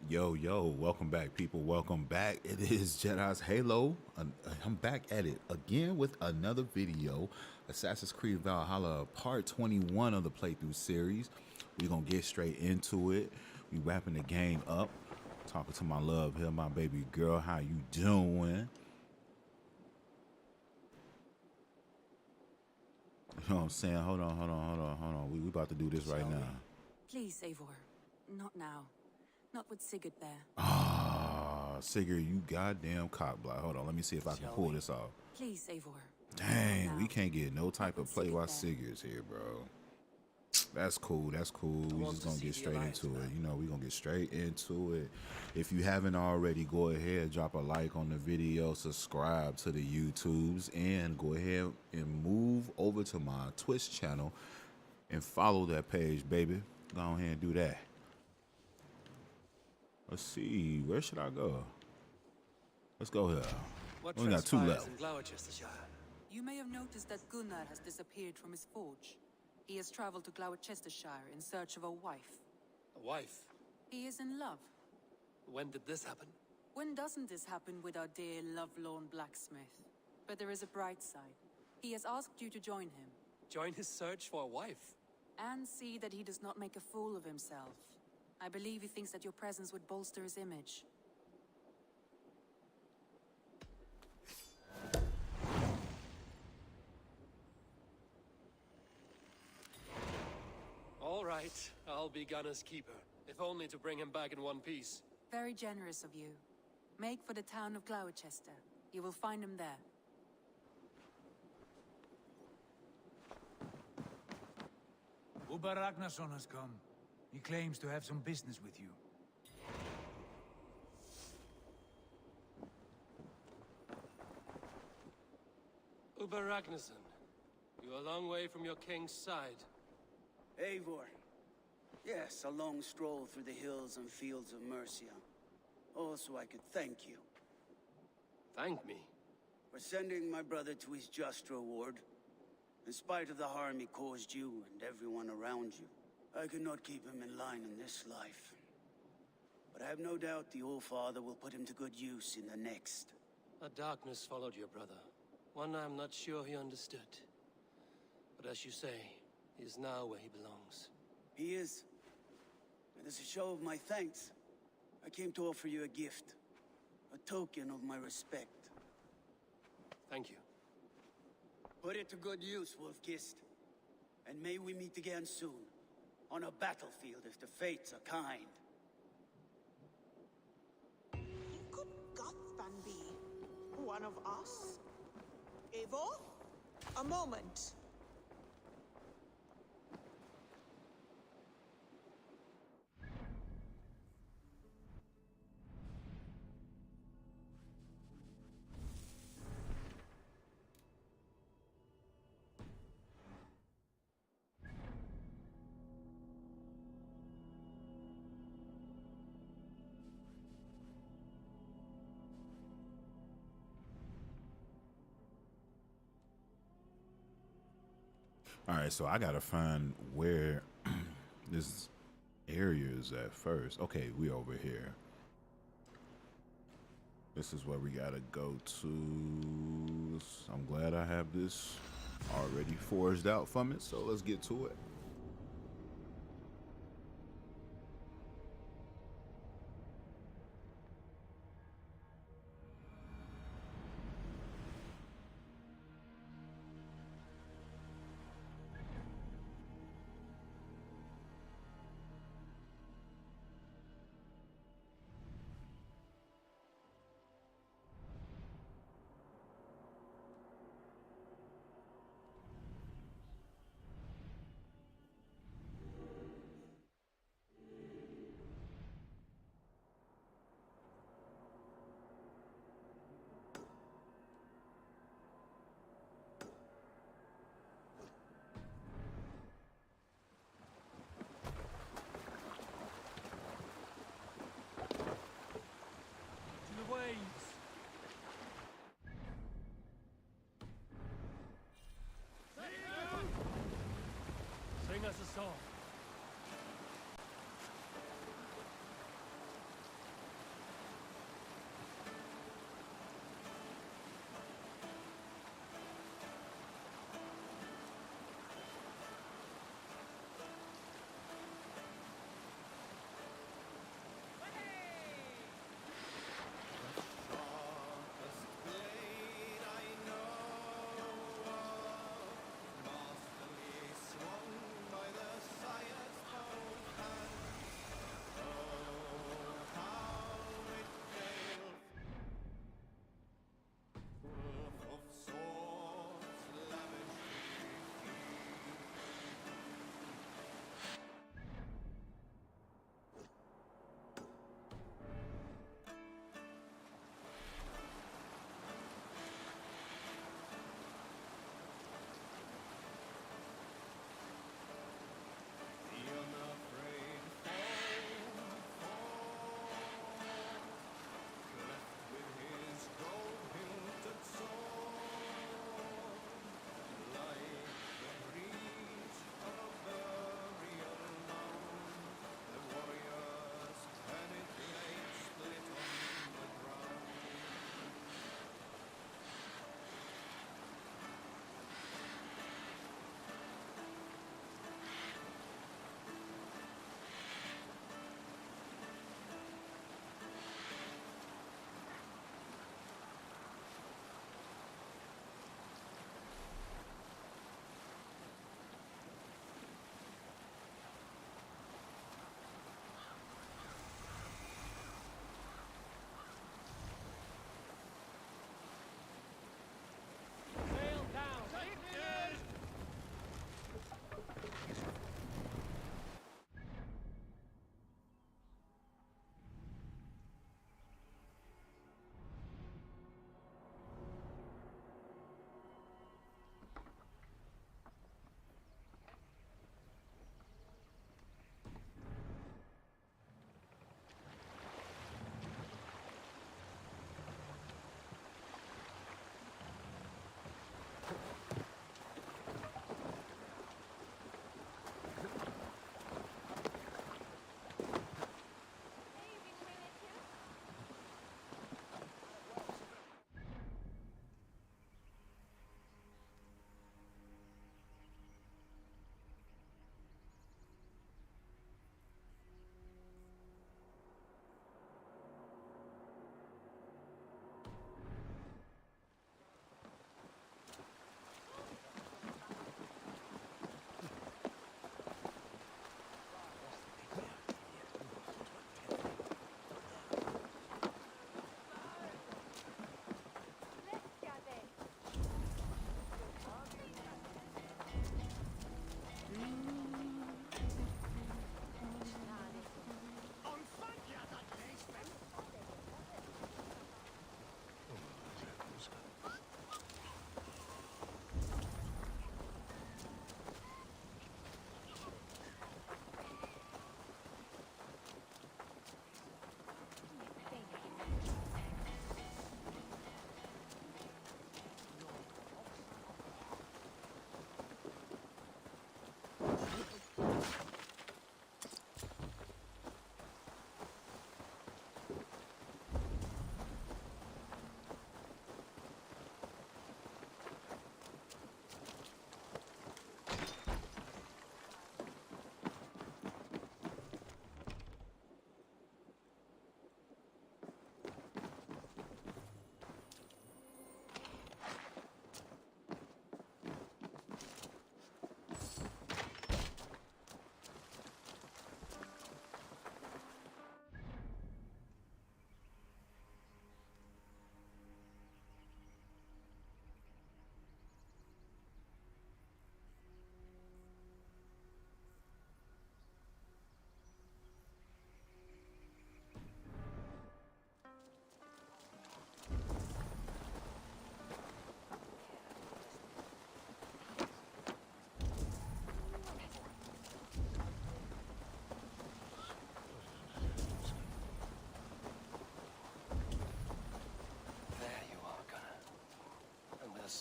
Yo, yo, welcome back, people. Welcome back. It is Jedi's Halo. I'm back at it again with another video. Assassin's Creed Valhalla, part 21 of the playthrough series. We're going to get straight into it. We wrapping the game up. Talking to my love here, my baby girl. How you doing? You know what I'm saying? Hold on. We about to do this right now. Please, Eivor. Not now. Not with Sigurd there. Ah, Sigurd, you goddamn cockblock. Hold on, let me see if I can pull this off. Please, Eivor. Dang, we can't get no type Not of with play while Sigurd Sigurd's here, bro. That's cool. We just gonna get straight into it. You know, we gonna get straight into it. If you haven't already, go ahead, drop a like on the video, subscribe to the YouTubes, and go ahead and move over to my Twitch channel and follow that page, baby. Go ahead and do that. Let's see, where should I go? Let's go here. We got two left. You may have noticed that Gunnar has disappeared from his forge. He has traveled to Gloucestershire in search of a wife. A wife? He is in love. When did this happen? When doesn't this happen with our dear lovelorn blacksmith? But there is a bright side. He has asked you to join him. Join his search for a wife? And see that he does not make a fool of himself. I believe he thinks that your presence would bolster his image. All right, I'll be Gunner's keeper, if only to bring him back in one piece. Very generous of you. Make for the town of Gloucester. You will find him there. Uber Ragnarsson has come. He claims to have some business with you. Uber Ragnarsson, you're a long way from your king's side. Eivor. Yes, a long stroll through the hills and fields of Mercia. Also, I could thank you. Thank me? For sending my brother to his just reward. In spite of the harm he caused you and everyone around you. I could not keep him in line in this life. But I have no doubt the Old Father will put him to good use in the next. A darkness followed your brother. One I'm not sure he understood. But as you say, he is now where he belongs. He is. And as a show of my thanks, I came to offer you a gift. A token of my respect. Thank you. Put it to good use, Wolf-Kissed. And may we meet again soon. On a battlefield if the fates are kind. Could Gothban be one of us? Eivor? A moment. All right, so I gotta find where this area is at first. Okay, we over here. This is where we gotta go to. I'm glad I have this already forged out from it, so let's get to it.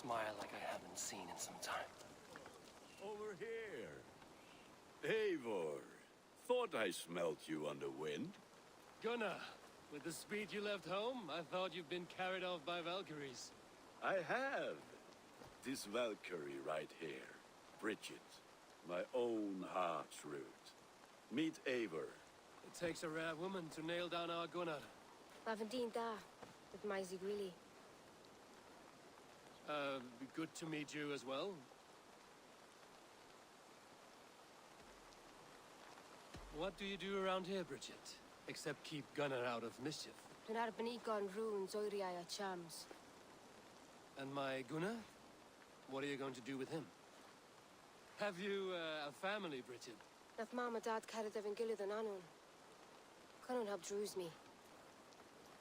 smile like I haven't seen in some time. Over here. Eivor. Thought I smelt you on the wind. Gunnar, with the speed you left home, I thought you'd been carried off by Valkyries. I have. This Valkyrie right here. Bridget. My own heart's root. Meet Eivor. It takes a rare woman to nail down our Gunnar. Lavendine da, with Maisie Greeley. Good to meet you as well. What do you do around here, Bridget? Except keep Gunnar out of mischief. Dunar Benikon runes Oiriaya Chams. And my Gunnar? What are you going to do with him? Have you a family, Bridget? Nath Mama Dad carried Evan Gillid and Anun. Cannon have drews me.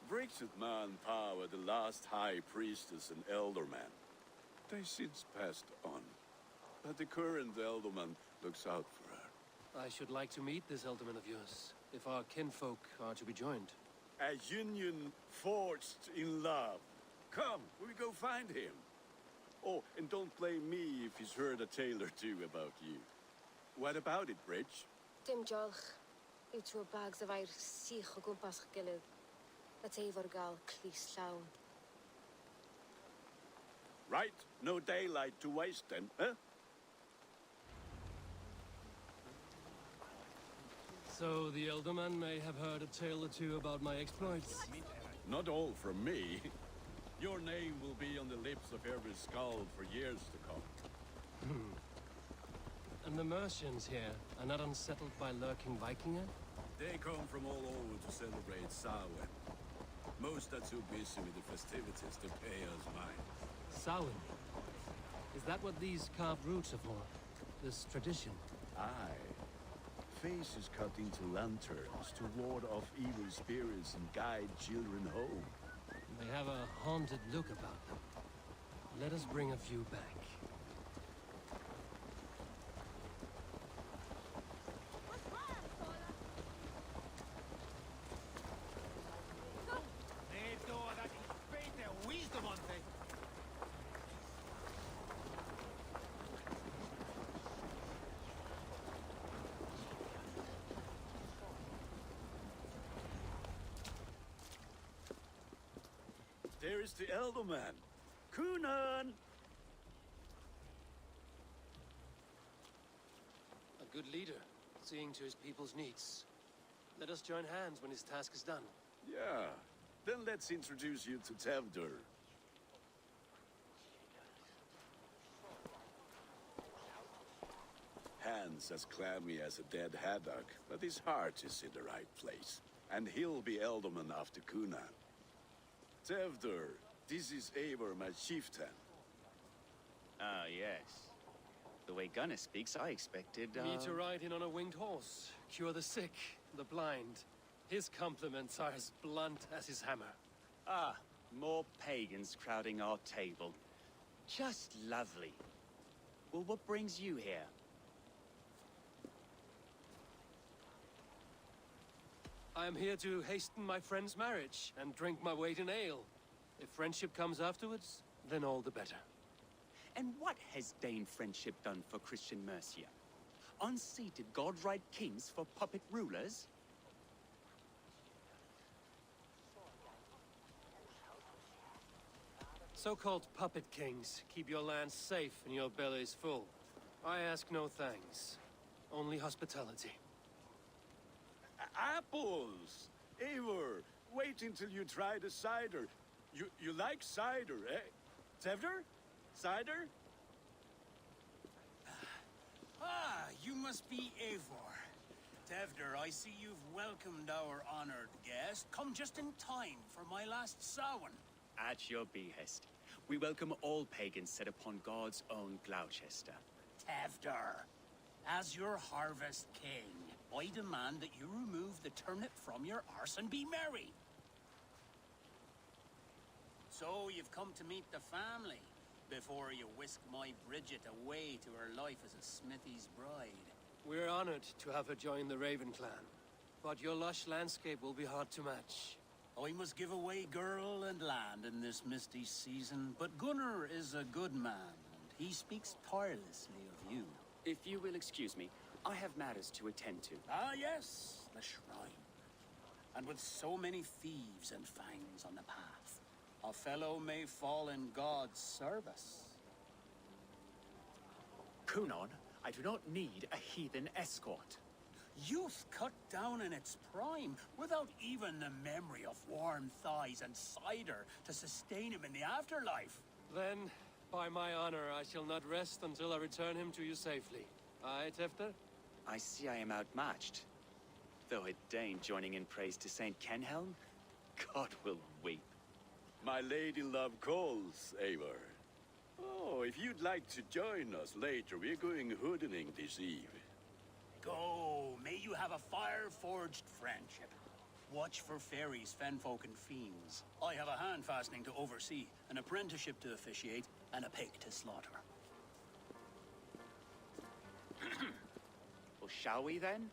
Bridget Man Power, the last High Priestess and Elderman. They since passed on. But the current Elderman looks out for her. I should like to meet this Elderman of yours, if our kinfolk are to be joined. A union forged in love. Come, we go find him. Oh, and don't blame me if he's heard a tale or two about you. What about it, Bridge? Dim Jolch. You two bags of air sich o gwmpas Gillid. That's Eivor gal clis llawn. Right, no daylight to waste then, huh? So the Elderman may have heard a tale or two about my exploits. Not all from me. Your name will be on the lips of every skull for years to come. And the Mercians here are not unsettled by lurking Vikinger? They come from all over to celebrate Samhain. Most are too busy with the festivities to pay us mind. Samhain? Is that what these carved roots are for? This tradition? Aye. Faces cut into lanterns to ward off evil spirits and guide children home. They have a haunted look about them. Let us bring a few back. There is the Elderman. Kunan! A good leader, seeing to his people's needs. Let us join hands when his task is done. Yeah. Then let's introduce you to Tevdur. Hands as clammy as a dead haddock, but his heart is in the right place. And he'll be Elderman after Kunan. Tevdur, this is Eivor, my chieftain. Ah, yes. The way Gunnar speaks, I expected, Me to ride in on a winged horse, cure the sick, the blind. His compliments are as blunt as his hammer. Ah, more pagans crowding our table. Just lovely. Well, what brings you here? I am here to hasten my friend's marriage and drink my weight in ale. If friendship comes afterwards, then all the better. And what has Dane friendship done for Christian Mercia? Unseated godright kings for puppet rulers? So-called puppet kings keep your lands safe and your bellies full. I ask no thanks, only hospitality. Apples! Eivor, wait until you try the cider. You like cider, eh? Tevdur? Cider? Ah, you must be Eivor. Tevdur, I see you've welcomed our honored guest. Come just in time for my last Samhain. At your behest. We welcome all pagans set upon God's own Gloucester. Tevdur, as your harvest king, I demand that you remove the turnip from your arse and be merry. So you've come to meet the family, before you whisk my Bridget away to her life as a smithy's bride. We're honored to have her join the Raven clan, but your lush landscape will be hard to match. I must give away girl and land in this misty season, but Gunnar is a good man, and he speaks tirelessly of you. If you will excuse me, I have matters to attend to. Ah, yes, the shrine. And with so many thieves and fangs on the path, a fellow may fall in God's service. Kunon, I do not need a heathen escort. Youth cut down in its prime, without even the memory of warm thighs and cider to sustain him in the afterlife. Then, by my honor, I shall not rest until I return him to you safely. Aye, Tefter? I see I am outmatched. Though a Dane joining in praise to Saint Kenhelm, God will weep. My lady love calls, Eivor. Oh, if you'd like to join us later, we're going hoodening this eve. Go, may you have a fire-forged friendship. Watch for fairies, fenfolk, and fiends. I have a hand fastening to oversee, an apprenticeship to officiate, and a pig to slaughter. Well, shall we then?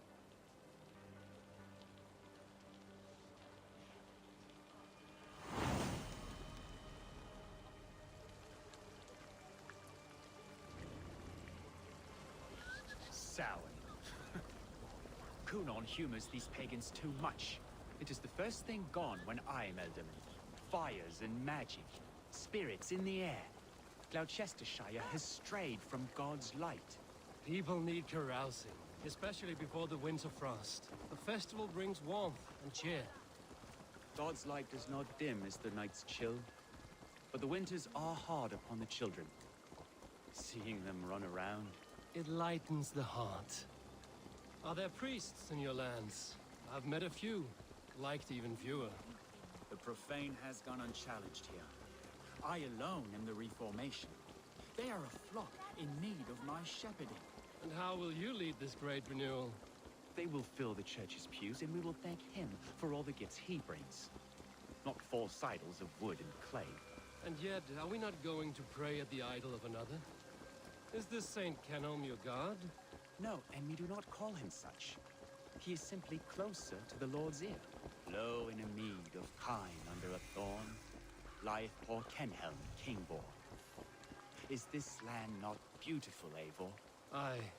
Sour. Kunon humors these pagans too much. It is the first thing gone when I am elderly. Fires and magic, spirits in the air. Gloucestershire has strayed from God's light. People need carousing, especially before the winter frost. The festival brings warmth and cheer. God's light does not dim as the nights chill, but the winters are hard upon the children. Seeing them run around, It lightens the heart. Are there priests in your lands? I've met a few, liked even fewer. The profane has gone unchallenged here. I alone am the Reformation. They are a flock in need of my shepherding. And how will you lead this great renewal? They will fill the church's pews, and we will thank him for all the gifts he brings. Not false idols of wood and clay. And yet, are we not going to pray at the idol of another? Is this Saint Kenhelm your god? No, and we do not call him such. He is simply closer to the Lord's ear. Low in a mead of kine under a thorn, lieth poor Kenhelm, Kingborn. Is this land not beautiful, Eivor? Aye.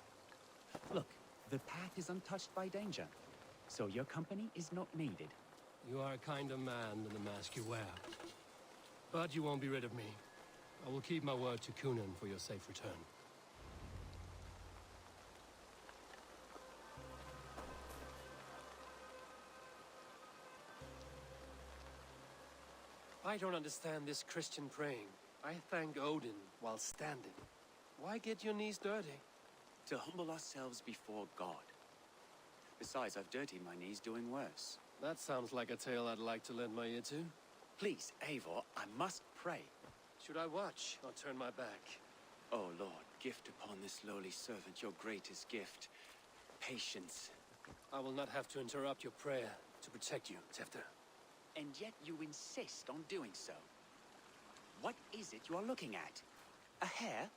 Look, the path is untouched by danger, so your company is not needed. You are a kinder man than the mask you wear. But you won't be rid of me. I will keep my word to Kunan for your safe return. I don't understand this Christian praying. I thank Odin while standing. Why get your knees dirty? to humble ourselves before God. Besides, I've dirtied my knees doing worse. That sounds like a tale I'd like to lend my ear to. Please, Eivor, I must pray. Should I watch or turn my back? Oh, Lord, gift upon this lowly servant your greatest gift. Patience. I will not have to interrupt your prayer to protect you, Tefter. And yet you insist on doing so. What is it you are looking at? A hare?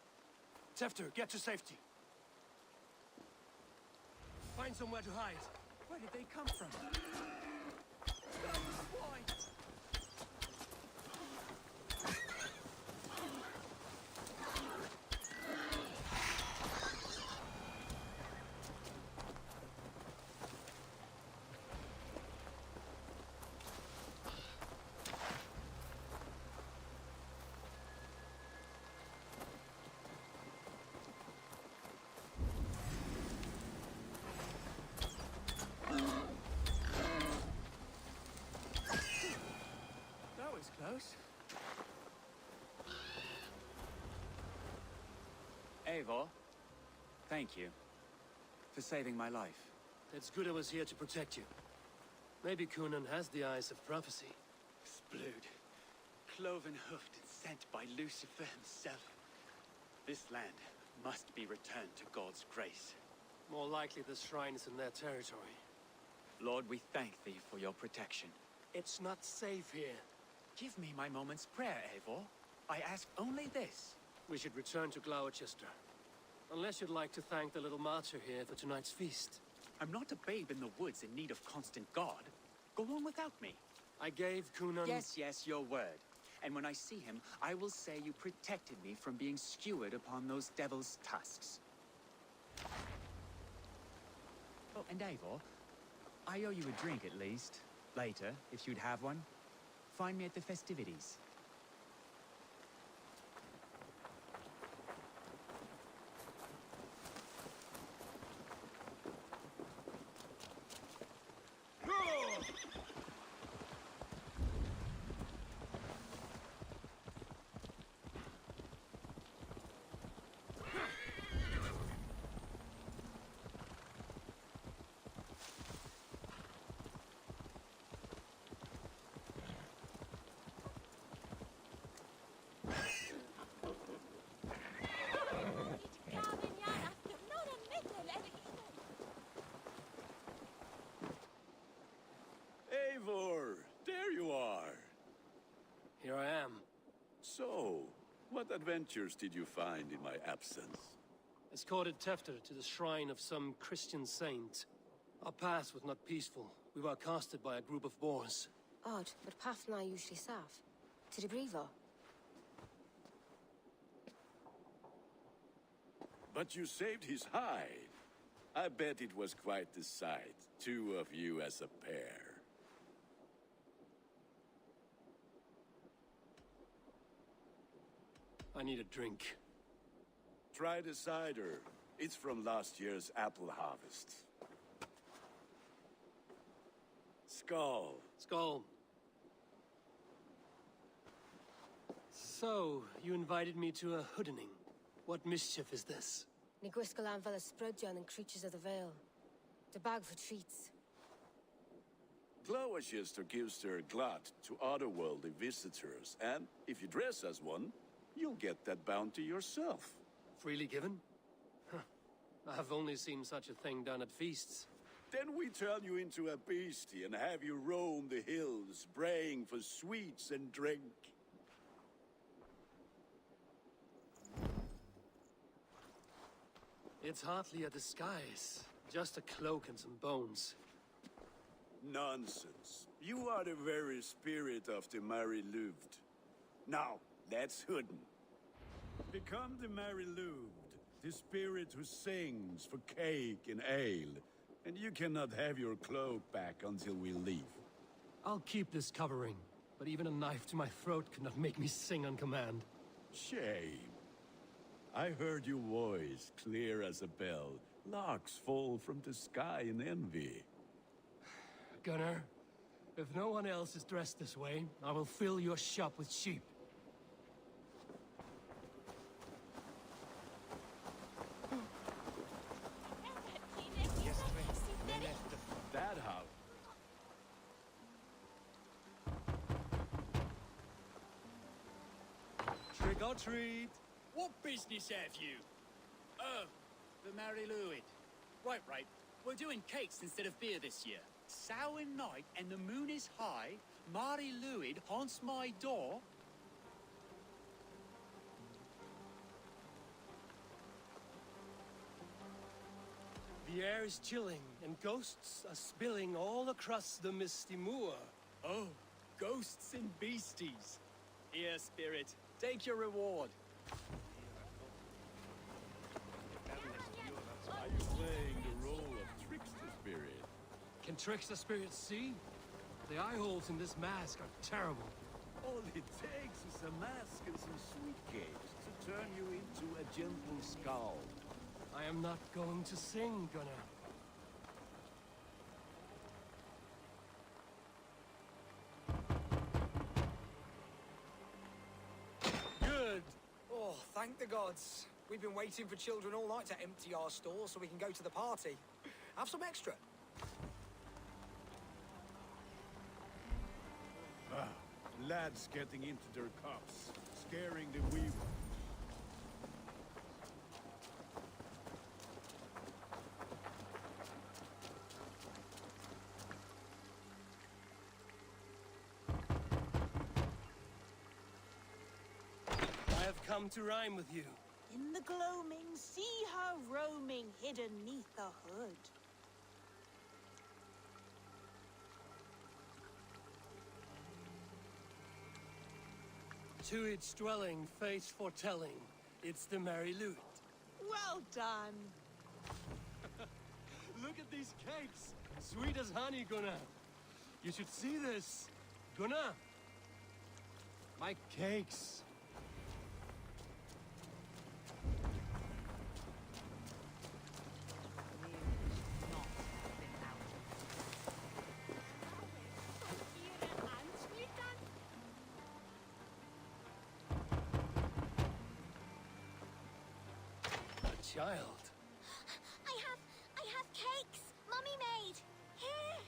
Tefter, get to safety. Find somewhere to hide. Where did they come from? Why? That was close. Eivor, thank you for saving my life. It's good I was here to protect you. Maybe Kunan has the eyes of prophecy. Blood, cloven-hoofed and sent by Lucifer himself. This land must be returned to God's grace. More likely the shrine is in their territory. Lord, we thank thee for your protection. It's not safe here. Give me my moment's prayer, Eivor. I ask only this. We should return to Gloucester. Unless you'd like to thank the little martyr here for tonight's feast. I'm not a babe in the woods in need of constant guard. Go on without me. I gave Kunan... Yes, your word. And when I see him, I will say you protected me from being skewered upon those devil's tusks. Oh, and Eivor, I owe you a drink at least. Later, if you'd have one. Find me at the festivities. Eivor, there you are. Here I am. So, what adventures did you find in my absence? Escorted Tefter to the shrine of some Christian saint. Our path was not peaceful. We were accosted by a group of boars. Odd, but path na usually safe. To the Brevo. But you saved his hide. I bet it was quite the sight, two of you as a pair. I need a drink. Try the cider. It's from last year's apple harvest. Skull. Skull. So, you invited me to a hoodening. What mischief is this? Niguiscalan Vela Sprudjan and creatures of the Vale. The bag for treats. Glowachester gives their glut to otherworldly visitors, and if you dress as one, you'll get that bounty yourself. Freely given? Huh. I've only seen such a thing done at feasts. Then we turn you into a beastie and have you roam the hills, braying for sweets and drink. It's hardly a disguise. Just a cloak and some bones. Nonsense. You are the very spirit of the Mary Louved. Now, let's hooden. Become the Mary Louved, the spirit who sings for cake and ale, and you cannot have your cloak back until we leave. I'll keep this covering, but even a knife to my throat cannot make me sing on command. Shame. I heard your voice clear as a bell. Larks fall from the sky in envy. Gunnar, if no one else is dressed this way, I will fill your shop with sheep. That how? Trick or treat! What business have you? Oh, the Mary Louid. Right. We're doing cakes instead of beer this year. Samhain night and the moon is high. Mari Luid haunts my door. The air is chilling, and ghosts are spilling all across the misty moor. Oh, ghosts and beasties. Here, spirit, take your reward. Are you playing the role of trickster spirit? Can trickster spirits see? The eye holes in this mask are terrible. All it takes is a mask and some sweet cakes to turn you into a gentle skull. I am not going to sing, Gunnar. Good. Oh, thank the gods. We've been waiting for children all night to empty our stores so we can go to the party. Have some extra. Lads getting into their cups, scaring the weaver. I have come to rhyme with you. In the gloaming, see her roaming hidden neath the hood. To its dwelling, fate's foretelling. It's the merry loot. Well done. Look at these cakes! Sweet as honey, Gunnar. You should see this. Gunnar! My cakes. A child. I have cakes. Mummy made. Here.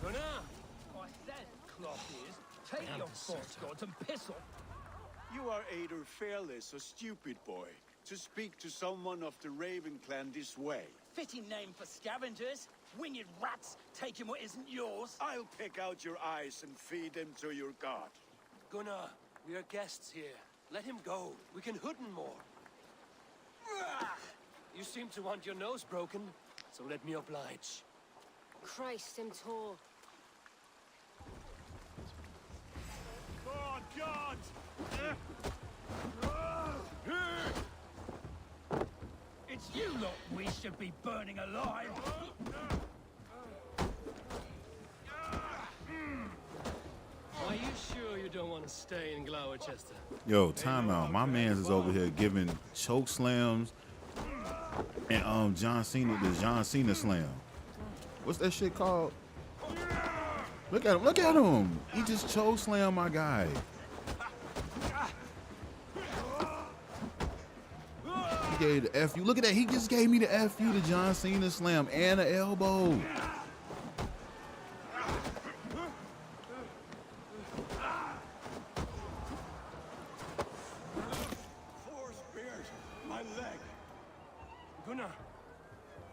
Gunnar! I said, clock is, take your false gods and piss off. You are either fearless or stupid, boy, to speak to someone of the Raven clan this way. Fitting name for scavengers. Winged rats taking what isn't yours. I'll pick out your eyes and feed them to your god. Gunnar, we are guests here. Let him go. We can hood him more. You seem to want your nose broken, so let me oblige. Christ, I'm tall. God! It's you lot we should be burning alive. Are you sure you don't want to stay in Gloucester? Yo, time out. My man's is over here giving choke slams and John Cena, the John Cena slam. What's that shit called? Look at him, look at him. He just choke slammed my guy. He gave the F you. Look at that. He just gave me the F you, the John Cena slam and an elbow. Four spears, my leg. Gunnar!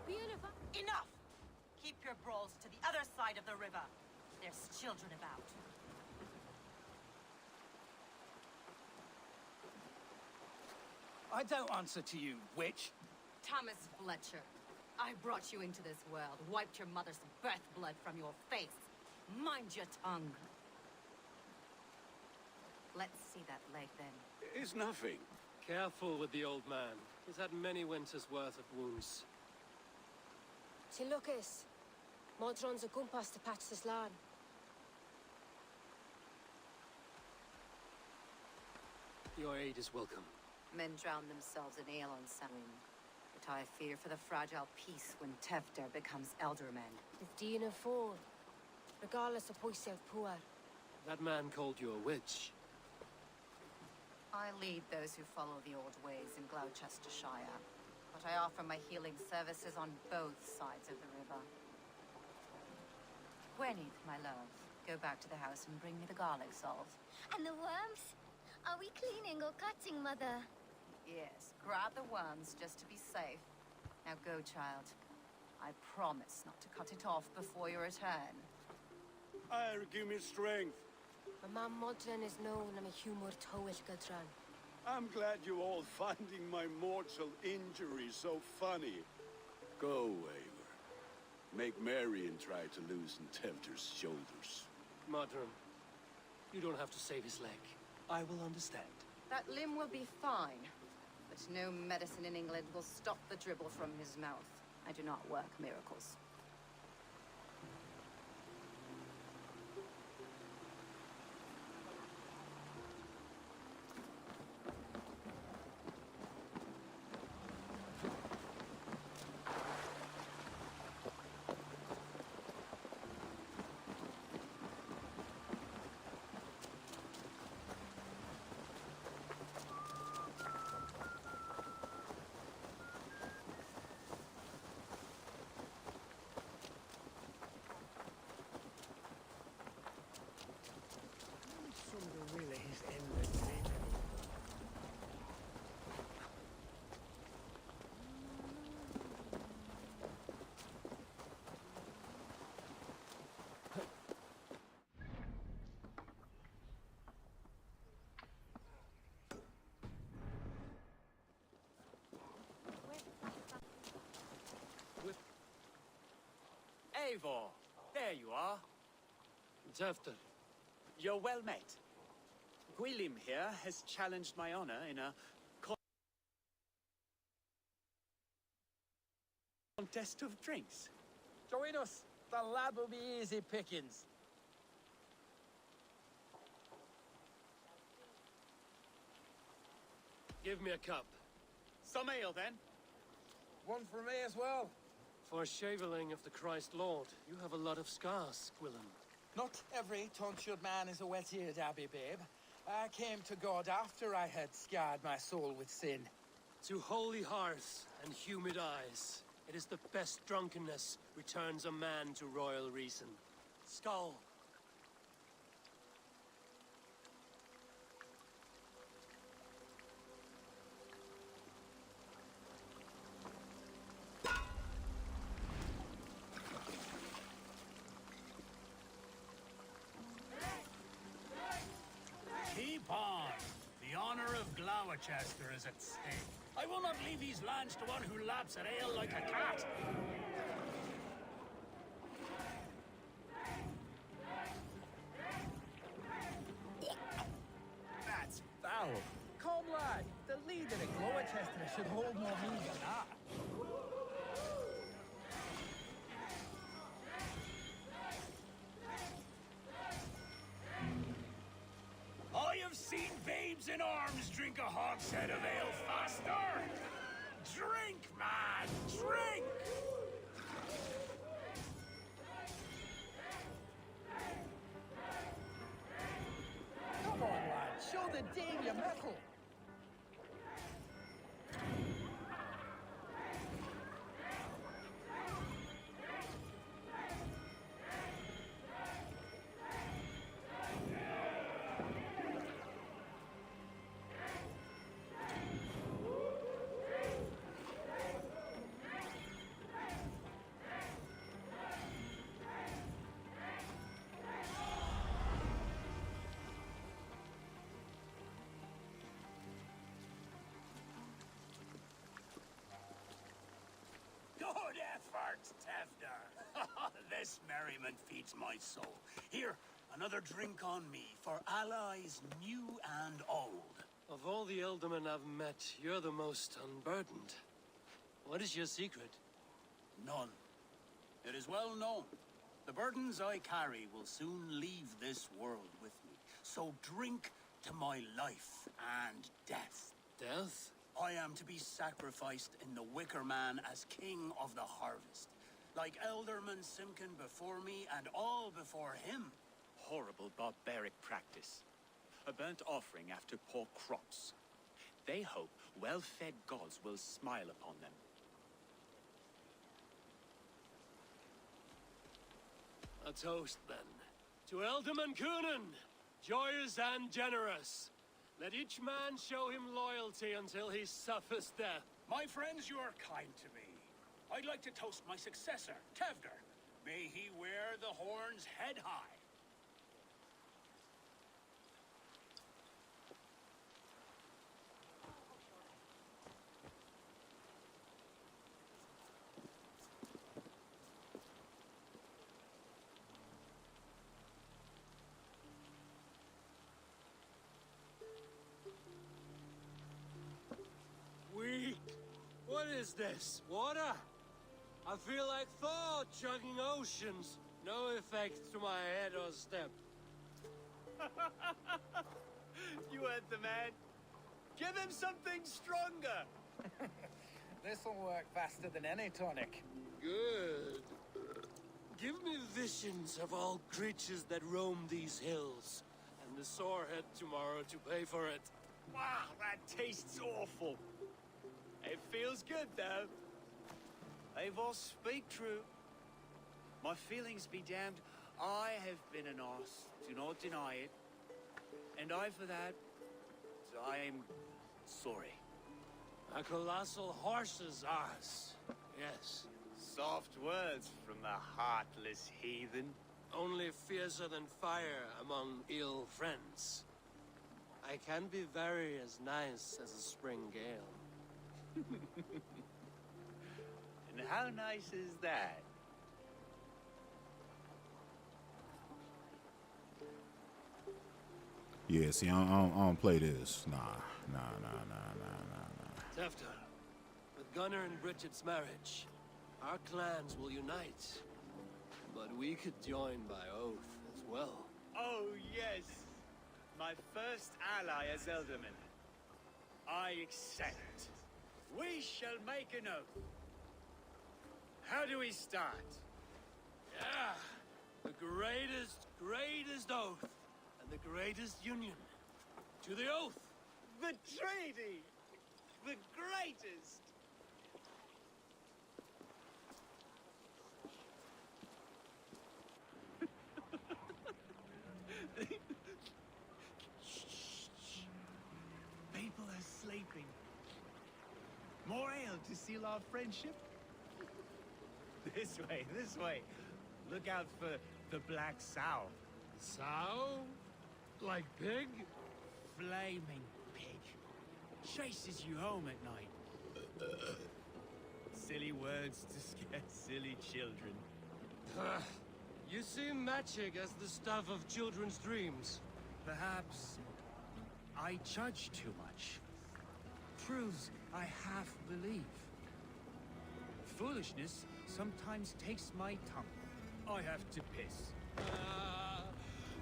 Beautiful. Enough! Keep your brawls to the other side of the river. There's children about. I don't answer to you, witch. Thomas Fletcher, I brought you into this world, wiped your mother's birth blood from your face. Mind your tongue. Let's see that leg, then. It's nothing. Careful with the old man. He's had many winters' worth of wounds. Ti Lucas. Modron's a gumpas to patch this land. Your aid is welcome. Men drown themselves in ale on Samhain. But I fear for the fragile peace when Tevder becomes elderman. It's Dina Ford. Regardless of who said poor. That man called you a witch. I lead those who follow the old ways in Gloucestershire, but I offer my healing services on both sides of the river. Gweneth, my love, go back to the house and bring me the garlic salt. And the worms? Are we cleaning or cutting, Mother? Yes, grab the worms just to be safe. Now go, child. I promise not to cut it off before your return. Give me strength. My man Modron is known I'm a humor towel gadran. I'm glad you all finding my mortal injury so funny. Go, Eivor. Make merry and try to loosen Tevder's shoulders. Modron, you don't have to save his leg. I will understand. That limb will be fine, but no medicine in England will stop the dribble from his mouth. I do not work miracles. Eivor, there you are. Tefter. You're well met. Gwilym here has challenged my honor in a contest of drinks. Join us. The lad will be easy pickings. Give me a cup. Some ale, then. One for me as well. For shaveling of the Christ Lord, you have a lot of scars, Gwilym. Not every tonsured man is a wet-eared abbey, babe. I came to God after I had scarred my soul with sin. To holy hearts and humid eyes, it is the best drunkenness returns a man to royal reason. Skull. Keep on. The honor of Gloucester is at stake. I will not leave these lands to one who laps at ale like a cat. That's foul. Come, lad. The leader of Gloucester should hold more mead than that. I have seen babes in arms drink a hogshead of ale faster. Drink, man, drink! Come on, lad. Show the dame your mettle. Good effort, Tefder. This merriment feeds my soul. Here, another drink on me for allies new and old. Of all the ealdormen I've met, you're the most unburdened. What is your secret? None. It is well known. The burdens I carry will soon leave this world with me. So drink to my life and death. Death? I am to be sacrificed in the Wicker Man as king of the harvest. Like Elderman Simkin before me and all before him. Horrible barbaric practice. A burnt offering after poor crops. They hope well-fed gods will smile upon them. A toast, then. To Elderman Coonan, joyous and generous. Let each man show him loyalty until he suffers death. My friends, you are kind to me. I'd like to toast my successor, Tevder. May he wear the horns head high. is this? Water? I feel like Thor chugging oceans. No effect to my head or step. You heard the man. Give him something stronger. This'll work faster than any tonic. Good. Give me visions of all creatures that roam these hills, and the sore head tomorrow to pay for it. Wow, that tastes awful. It feels good, though. Eivor, speak true. My feelings be damned. I have been an arse, do not deny it. And I for that, I am sorry. A colossal horse's arse. Yes. Soft words from the heartless heathen. Only fiercer than fire among ill friends. I can be very as nice as a spring gale. And how nice is that? Yeah, see, I don't play this. Nah. Tefter, with Gunnar and Bridget's marriage, our clans will unite. But we could join by oath as well. Oh, yes. My first ally as Elderman. I accept. We shall make an oath. How do we start? Yeah, the greatest oath, and the greatest union. To the oath! The treaty! The greatest! People are sleeping. More ale to seal our friendship? This way. Look out for the black sow. Sow? Like pig? Flaming pig. Chases you home at night. Silly words to scare silly children. You see magic as the stuff of children's dreams. Perhaps I judge too much. Proves I half believe. Foolishness sometimes takes my tongue. I have to piss.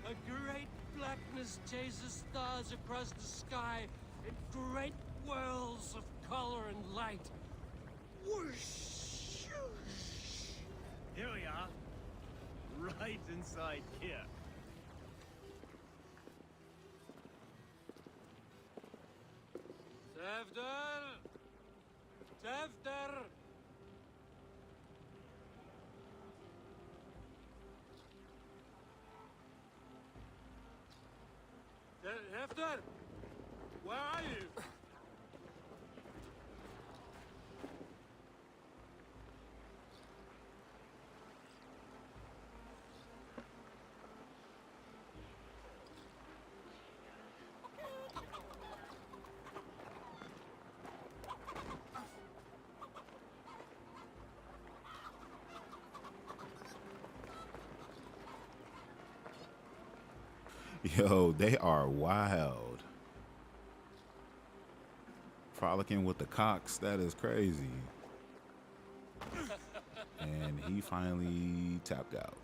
A great blackness chases stars across the sky in great whirls of color and light. Whoosh! Here we are. Right inside here. Tefter! Tefter! Where are you? Yo, they are wild. Frolicking with the cocks, that is crazy. And he finally tapped out.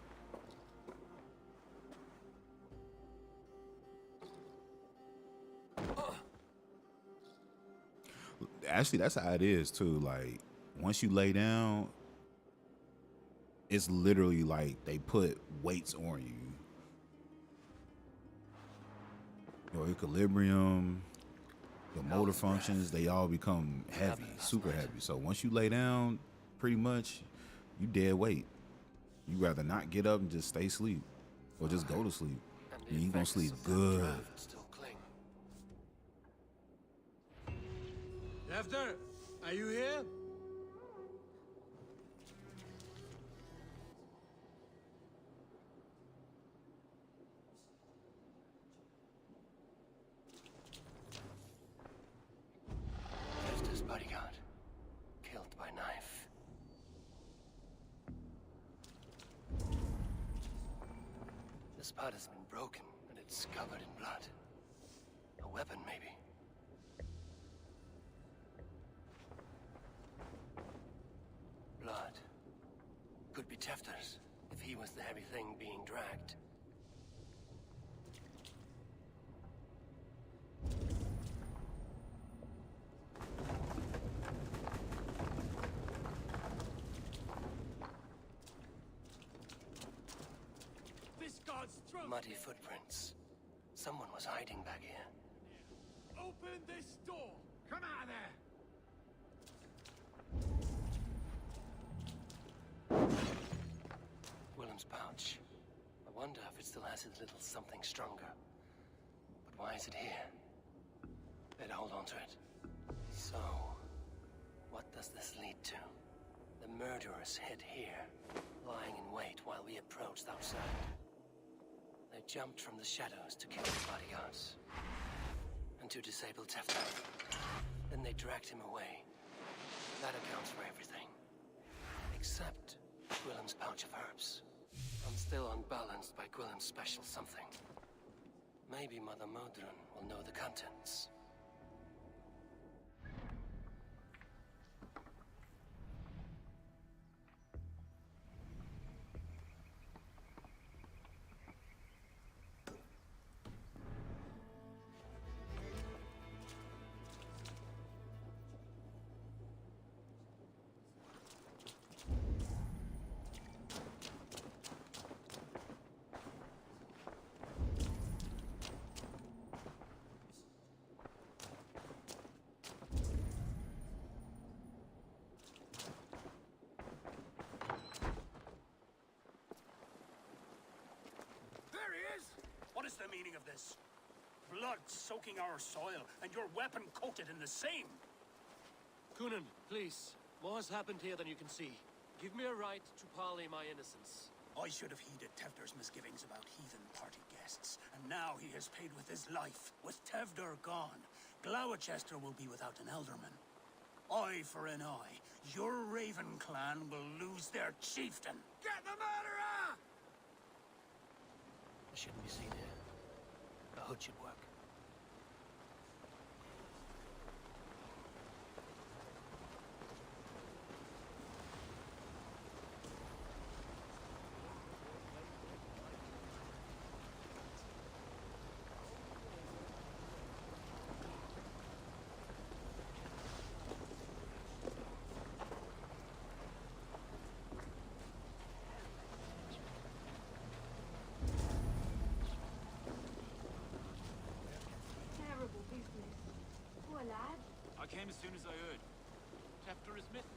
Actually, that's how it is too. Like, once you lay down, it's literally like they put weights on you. Your equilibrium, your motor functions, they all become heavy, super heavy. So once you lay down, pretty much, you dead weight. You rather not get up and just stay asleep, or just go to sleep. And you gonna sleep good. Tefter, are you here? Tefter's bodyguard, killed by knife. The spot has been broken, and it's covered in blood. A weapon, maybe. could be Tefter's, if he was the heavy thing being dragged. This god's throat! Muddy footprints. Someone was hiding back here. Open this door! Come out of there! Willem's pouch. I wonder if it still has its little something stronger. But why is it here? Better hold on to it. So, what does this lead to? The murderers hid here, lying in wait while we approached outside. They jumped from the shadows to kill the bodyguards. And to disable Tefter. Then they dragged him away. That accounts for everything. Except Willem's pouch of herbs. I'm still unbalanced by Willem's special something. Maybe Mother Modron will know the contents. What is the meaning of this? Blood soaking our soil, and your weapon coated in the same! Kunin, please. More has happened here than you can see. Give me a right to parley my innocence. I should have heeded Tevder's misgivings about heathen party guests, and now he has paid with his life. With Tevder gone, Gloucester will be without an elderman. Eye for an eye. Your Raven clan will lose their chieftain. Get the murderer! I shouldn't be seen here. A hood should work. Terrible business. Poor lad. I came as soon as I heard. Tefter is missing.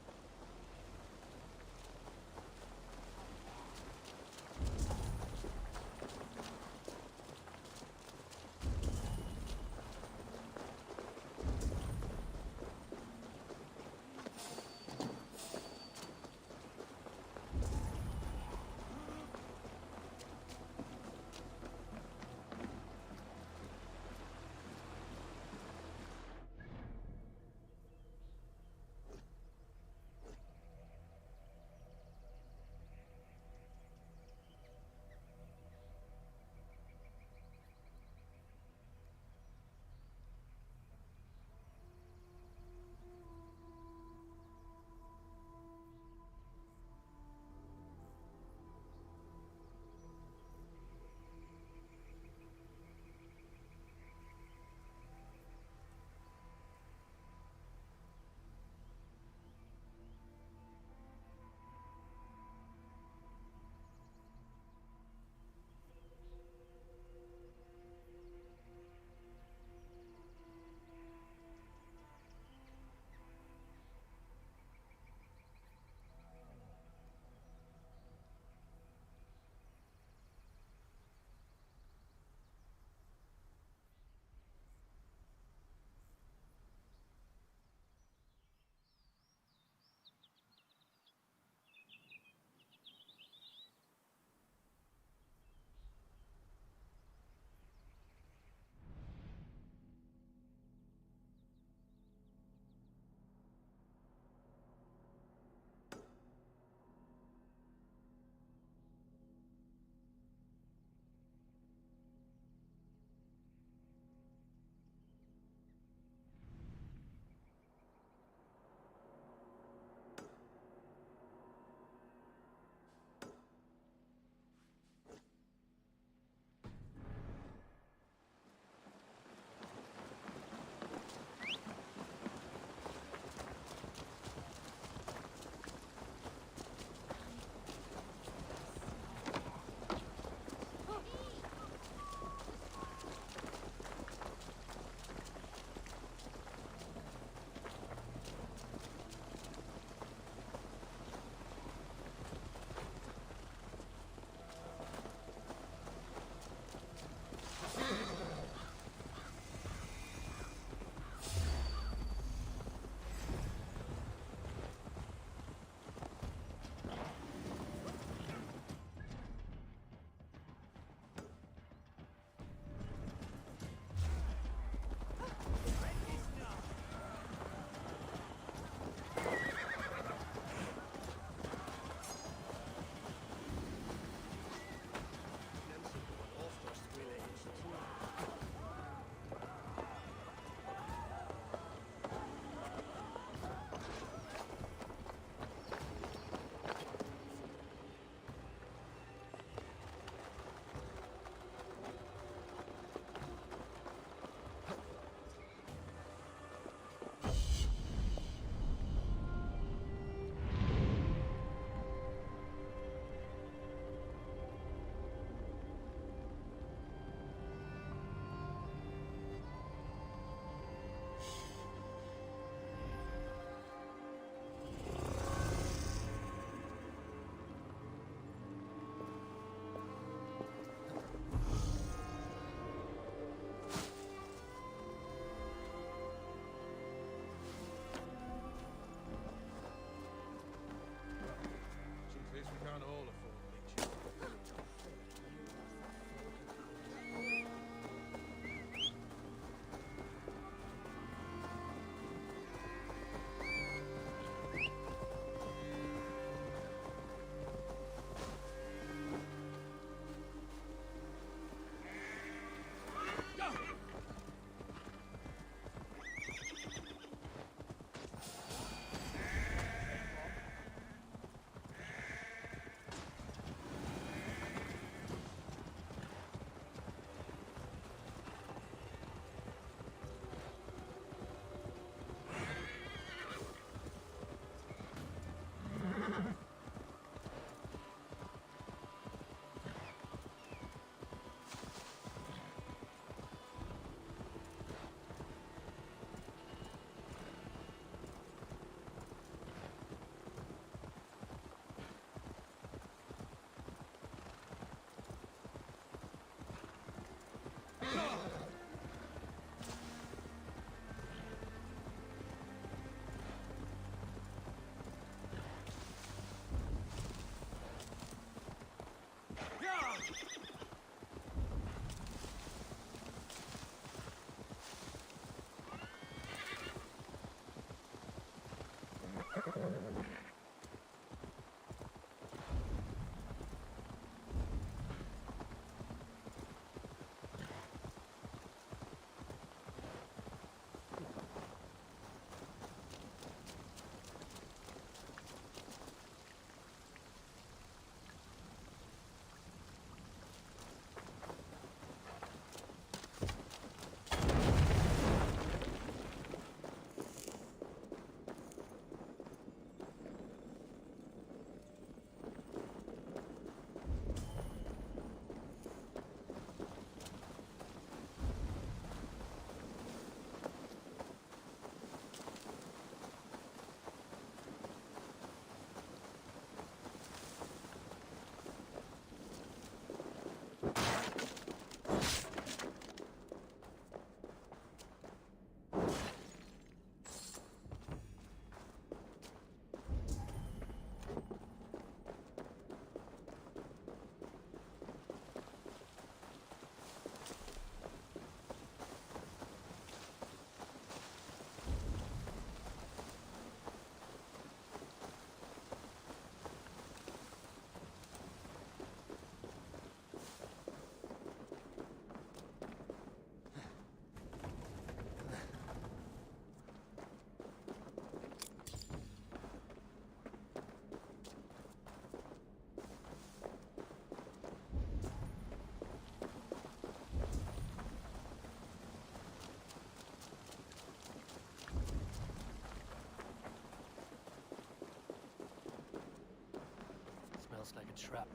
smells like a trap.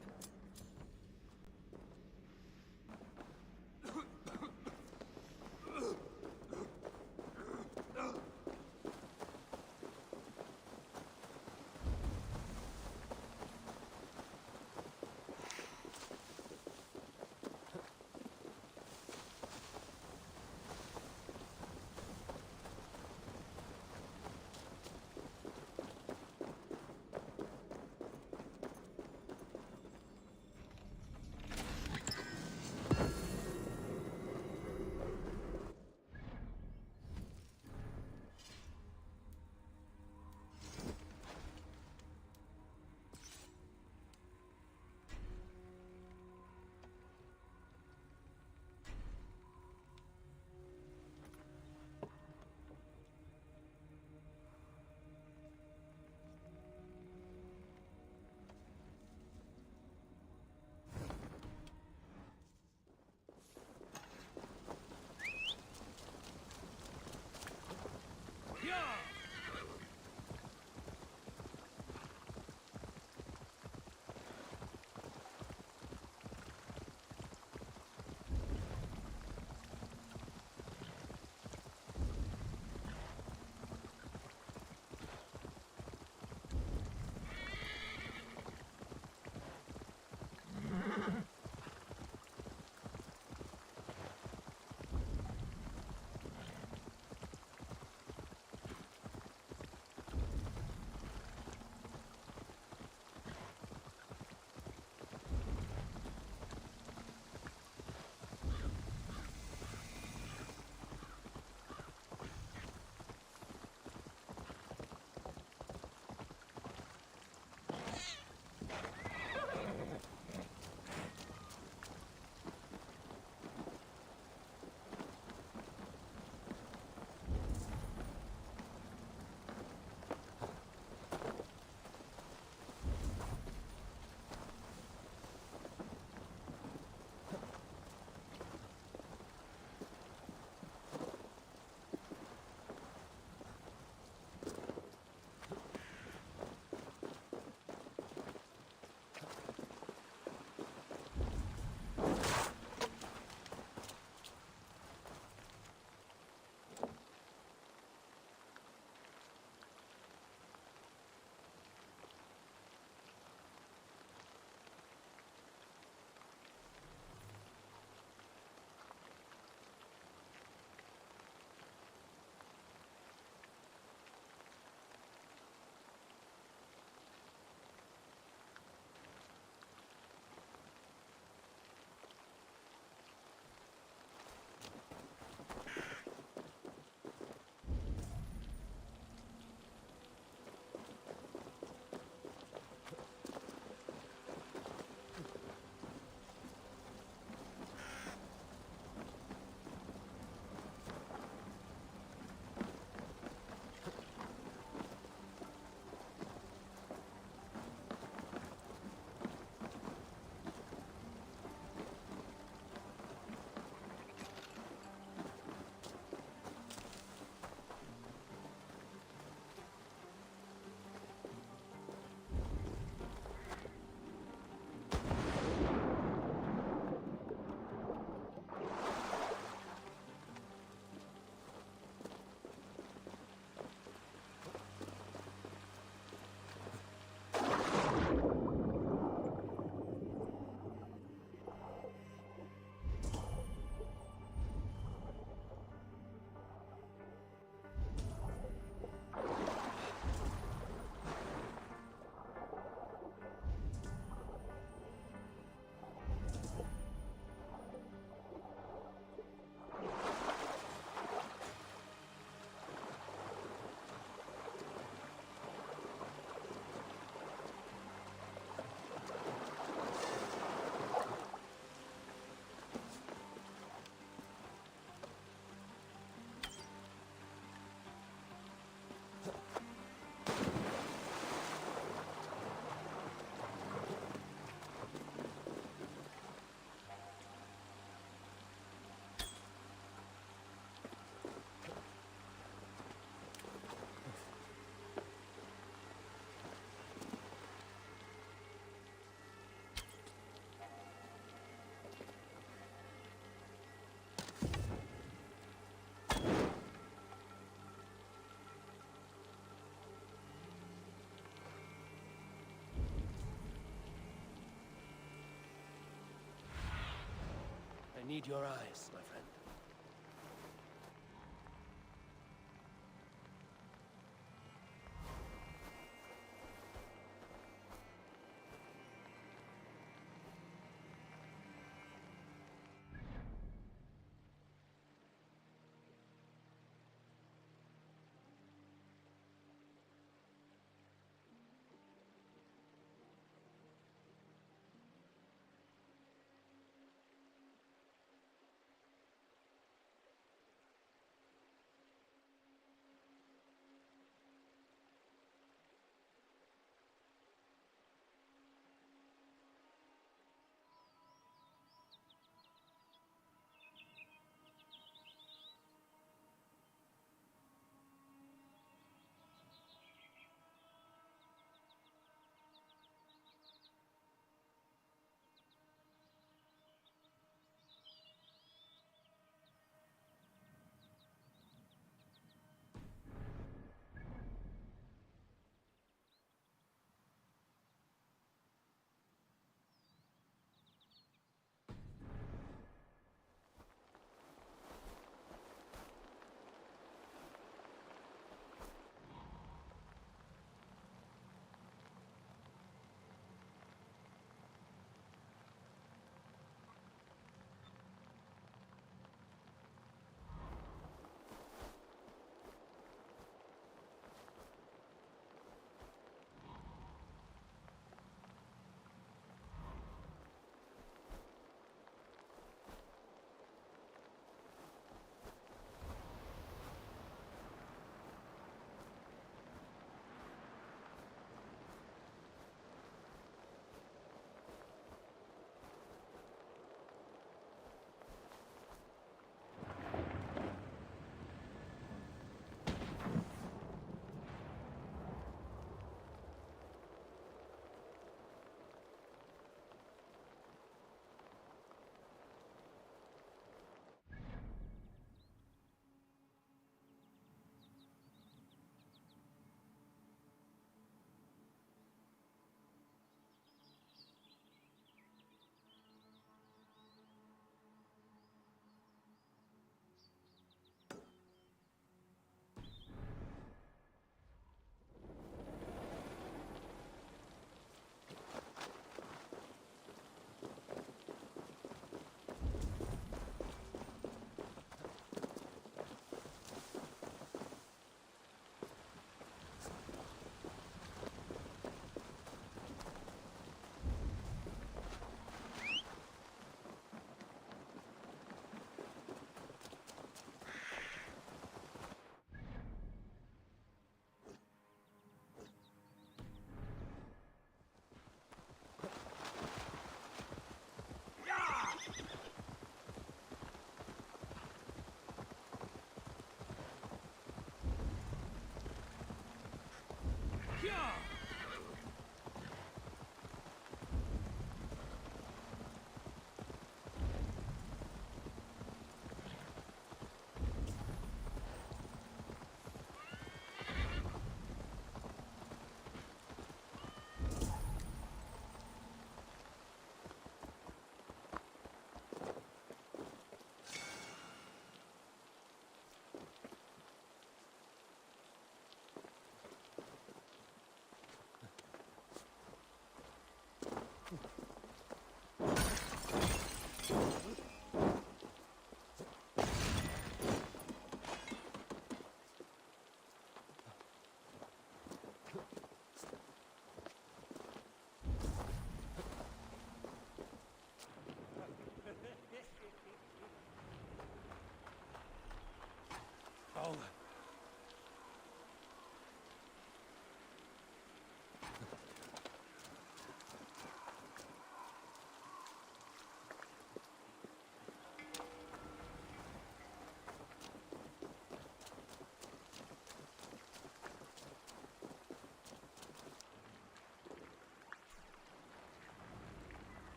need your eyes, my friend.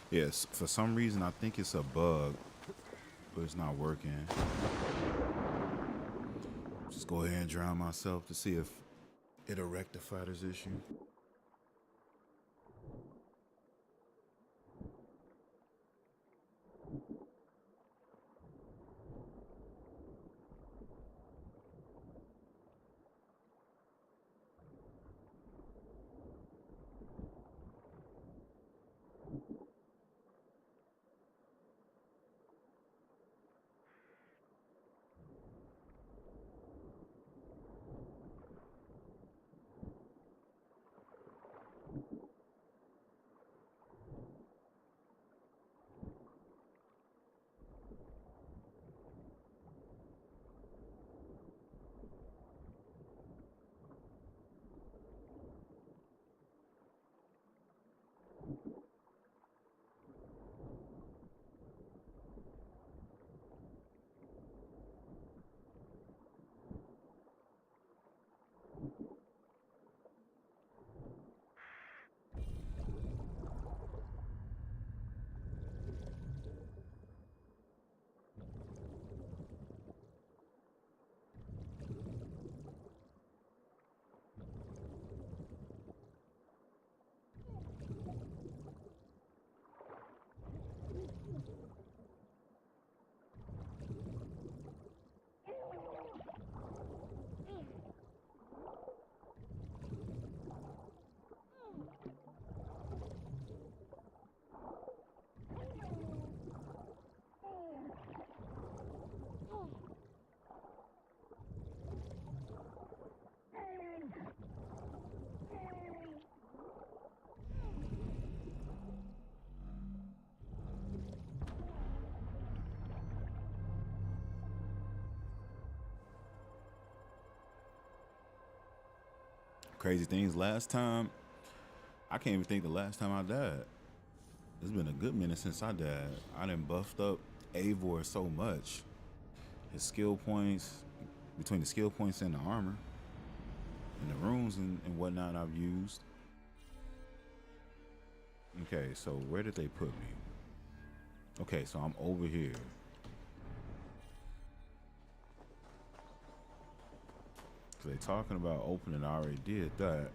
Yes, for some reason I think it's a bug, but it's not working. Just go ahead and drown myself to see if it'll rectify this issue. Crazy things. Last time, I can't even think the last time I died. It's been a good minute since I died. I done buffed up Eivor so much. His skill points, between the skill points and the armor, and the runes and whatnot I've used. Okay, so where did they put me? Okay, so I'm over here. So they talking about opening, I already did that.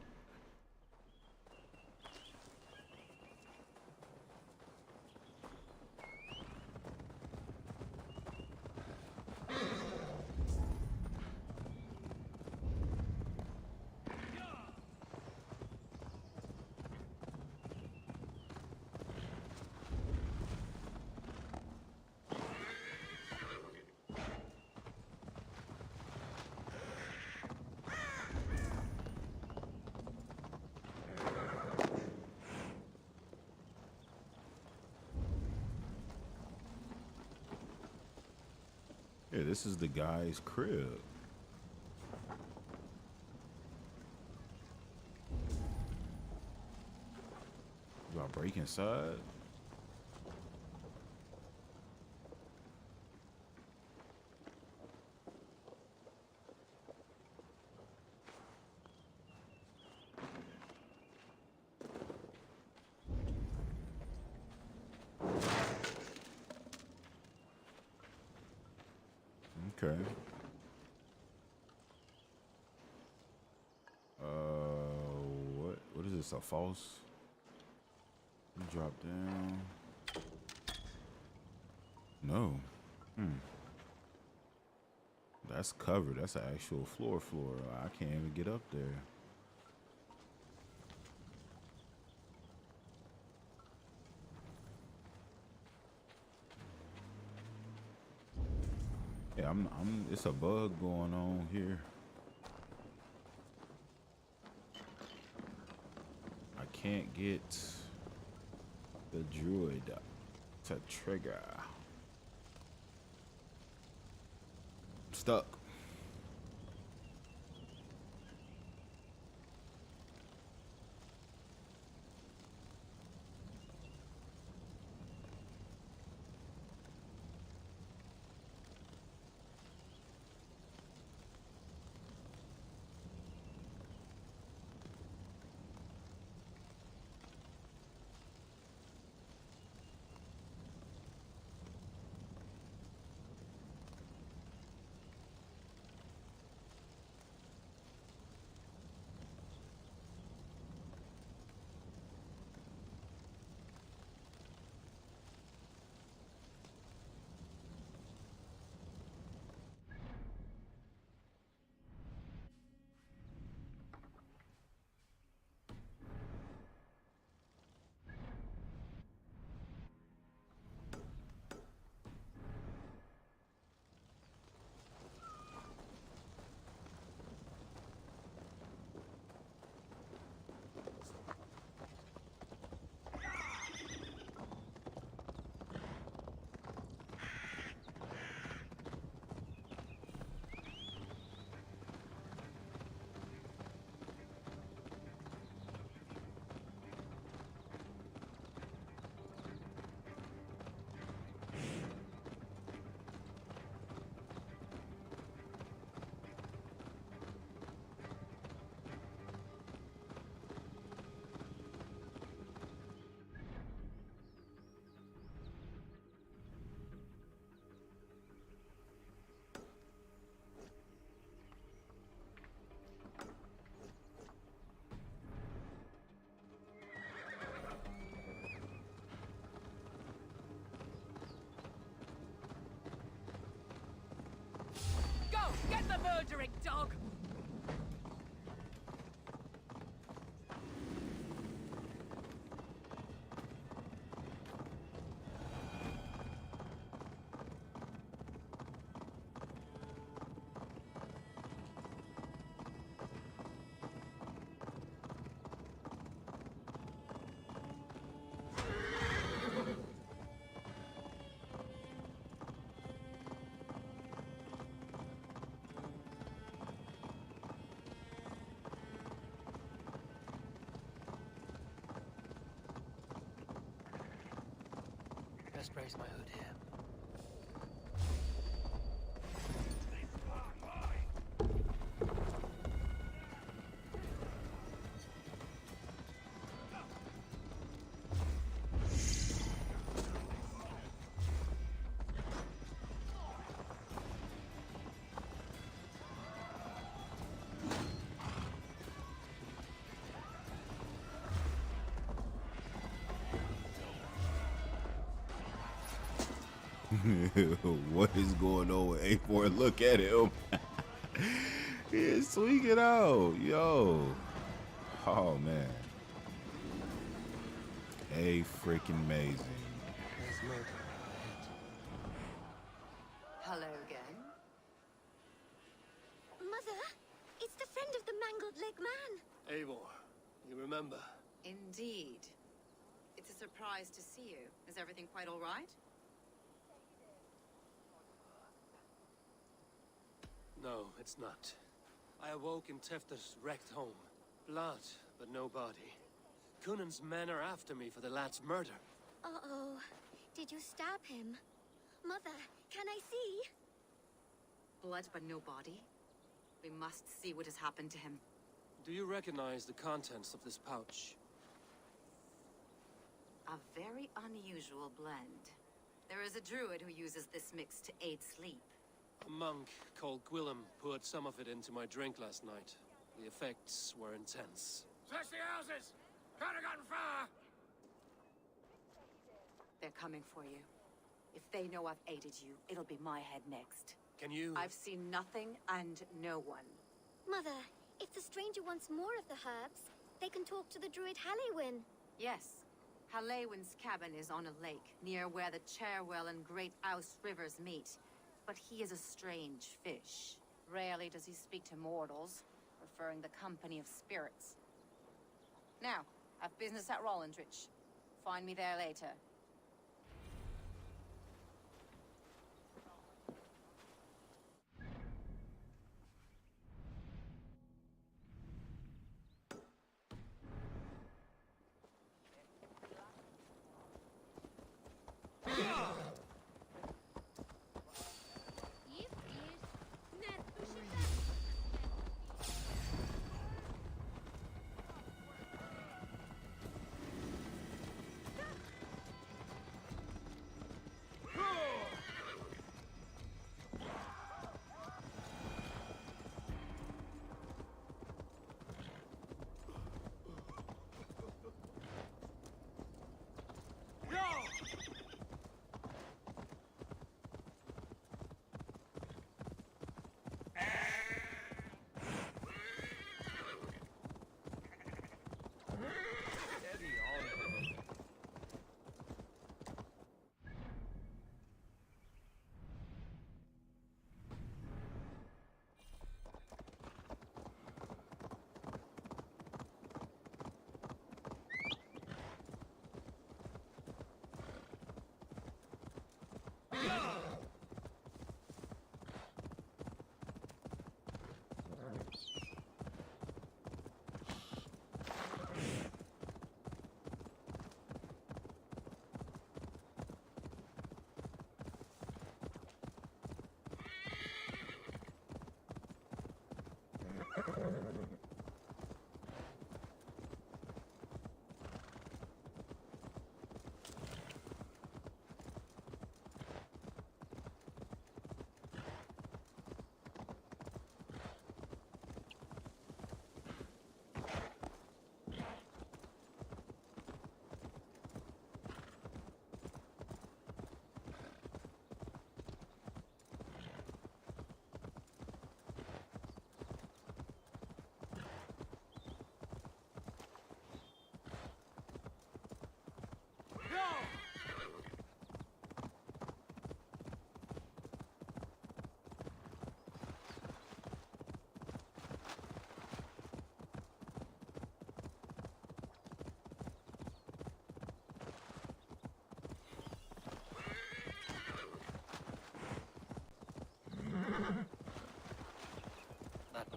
Yeah, this is the guy's crib. Do I break inside? Okay. What is this? A false? You drop down. No. That's covered. That's an actual floor. I can't even get up there. Yeah, it's a bug going on here. I can't get the druid to trigger. Stuck. Get the murdering dog! Best brace my hood here. What is going on with A4? Look at him. He's swinging out. Yo. Oh, man. Freaking amazing. Hello again. Mother, it's the friend of the mangled leg man. Eivor, you remember? Indeed. It's a surprise to see you. Is everything quite all right? No, it's not. I awoke in Tefter's wrecked home. Blood, but no body. Cunan's men are after me for the lad's murder. Uh-oh. Did you stab him? Mother, can I see? Blood but no body? We must see what has happened to him. Do you recognize the contents of this pouch? A very unusual blend. There is a druid who uses this mix to aid sleep. A monk called Gwillem poured some of it into my drink last night. The effects were intense. Search the houses! Could have gotten far! They're coming for you. If they know I've aided you, it'll be my head next. Can you... I've seen nothing and no one. Mother, if the stranger wants more of the herbs, they can talk to the druid Hallywin. Yes. Hallywin's cabin is on a lake, near where the Cherwell and Great Ouse rivers meet. But he is a strange fish. Rarely does he speak to mortals, preferring the company of spirits. Now, I've business at Rollandridge. Find me there later.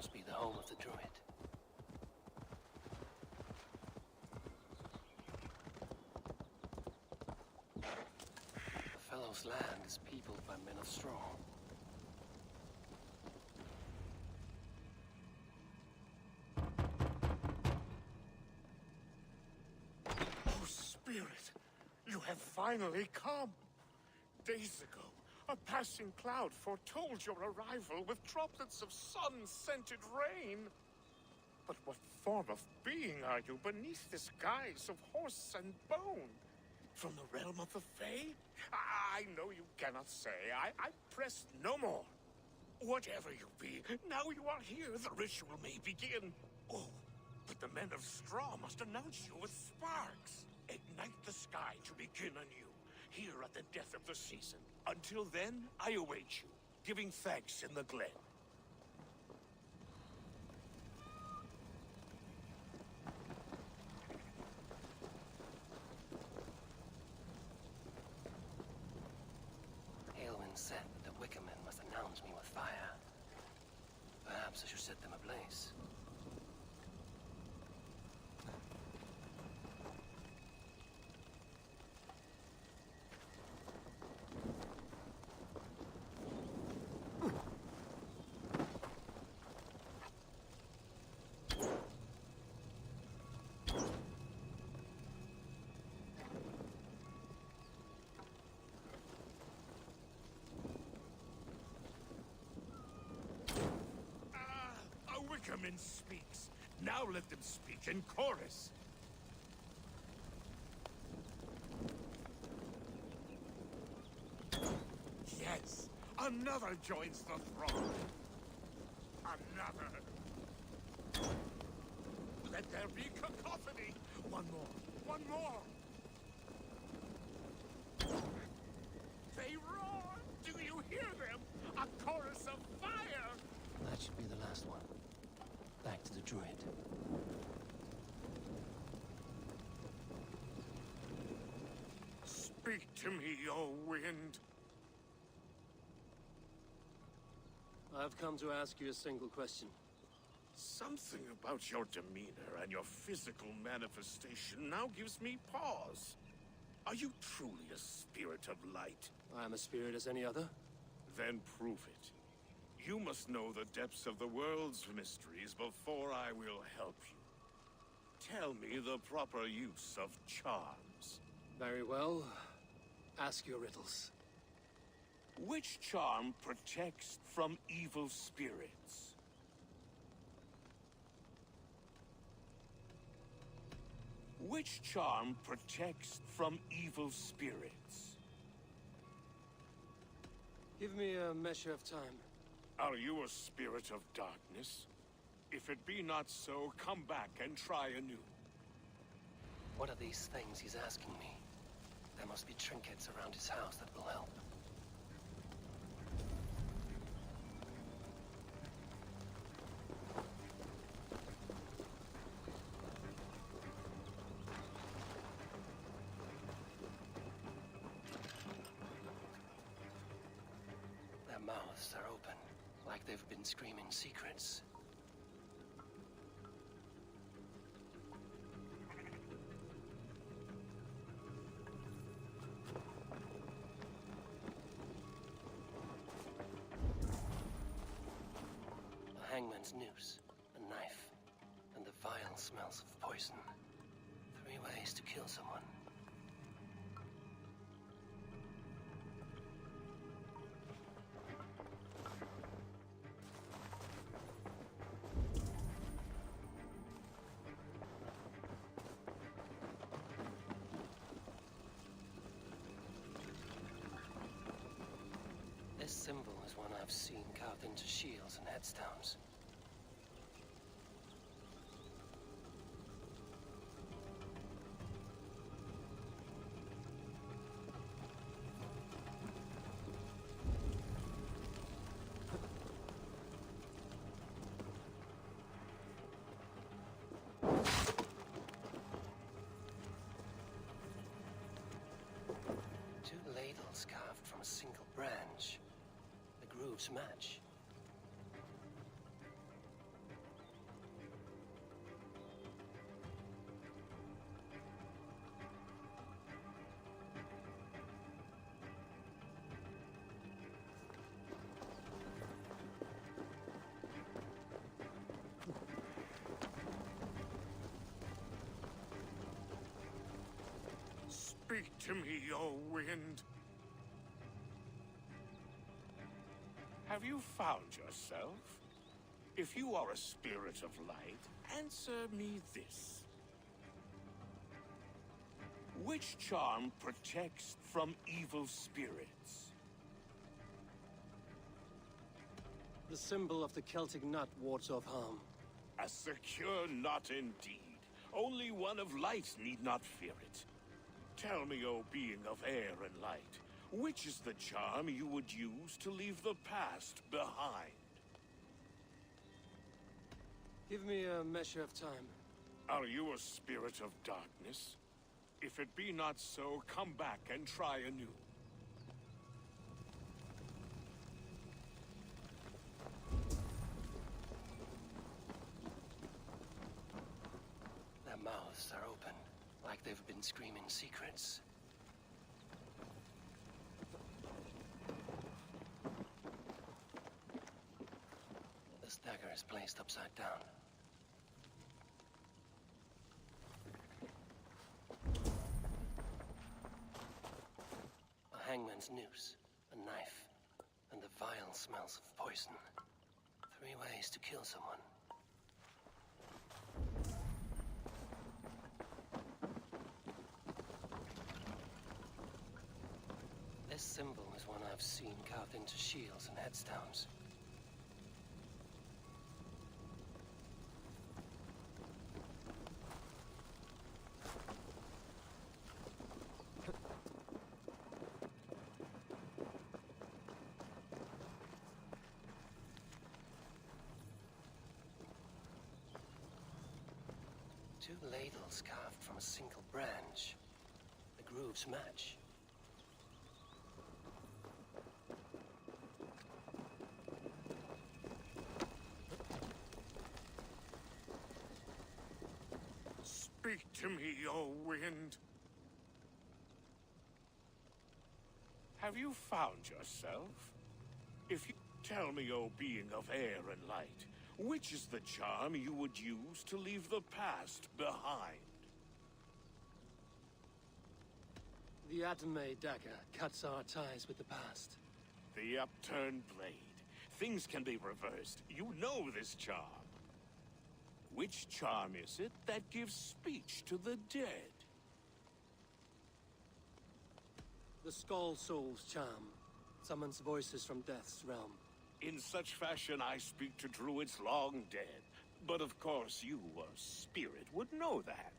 must be the home of the druid. The fellow's land is peopled by men of straw. Oh, Spirit, you have finally come. Days ago, a passing cloud foretold your arrival with droplets of sun-scented rain. But what form of being are you beneath this guise of horse and bone? From the realm of the Fae? I know you cannot say. I press no more. Whatever you be, now you are here, the ritual may begin. Oh, but the men of straw must announce you with sparks. Ignite the sky to begin anew, here at the death of the season. Until then, I await you, giving thanks in the glen. Aelwyn said that the Wicker Men must announce me with fire. Perhaps I should set them ablaze. Wickerman speaks. Now let them speak in chorus. Yes, another joins the throng. Another. Let there be cacophony. One more. One more. They roar. Do you hear them? A chorus of fire. That should be the last one. Back to the druid. Speak to me, O wind. I've come to ask you a single question. Something about your demeanor and your physical manifestation now gives me pause. Are you truly a spirit of light? I am a spirit as any other. Then prove it. You must know the depths of the world's mysteries before I will help you. Tell me the proper use of charms. Very well. Ask your riddles. Which charm protects from evil spirits? Which charm protects from evil spirits? Give me a measure of time. Are you a spirit of darkness? If it be not so, come back and try anew. What are these things he's asking me? There must be trinkets around his house that will help. Their mouths are open, like they've been screaming secrets. A hangman's noose, a knife, and the vile smells of poison. 3 ways to kill someone. This symbol is one I've seen carved into shields and headstones. Two ladles carved from a single branch. The grooves match. Speak to me, O wind. Have you found yourself? If you are a spirit of light, answer me this. Which charm protects from evil spirits? The symbol of the Celtic nut wards off harm. A secure knot indeed. Only one of light need not fear it. Tell me, O being of air and light, which is the charm you would use to leave the past behind? Give me a measure of time. Are you a spirit of darkness? If it be not so, come back and try anew. Their mouths are open, like they've been screaming secrets. This dagger is placed upside down. A hangman's noose, a knife, and the vile smells of poison. 3 ways to kill someone. This symbol is one I've seen carved into shields and headstones. Two ladles carved from a single branch. The grooves match. Speak to me, O wind. Have you found yourself? If you tell me, O being of air and light, which is the charm you would use to leave the past behind? The Adame dagger cuts our ties with the past. The upturned blade. Things can be reversed. You know this charm. Which charm is it that gives speech to the dead? The Skull Soul's charm summons voices from death's realm. In such fashion I speak to druids long dead. But of course you, a spirit, would know that.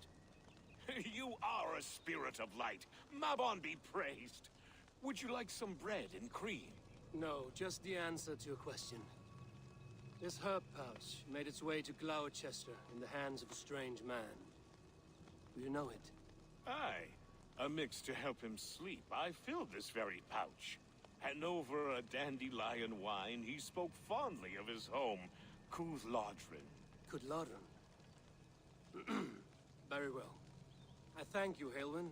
You are a spirit of light. Mabon be praised. Would you like some bread and cream? No, just the answer to your question. This herb pouch made its way to Gloucester in the hands of a strange man. Do you know it? Aye. A mix to help him sleep. I filled this very pouch. And over a dandelion wine, he spoke fondly of his home, Cooth-Lodrin. Cooth-Lodrin? Very well. I thank you, Halwyn,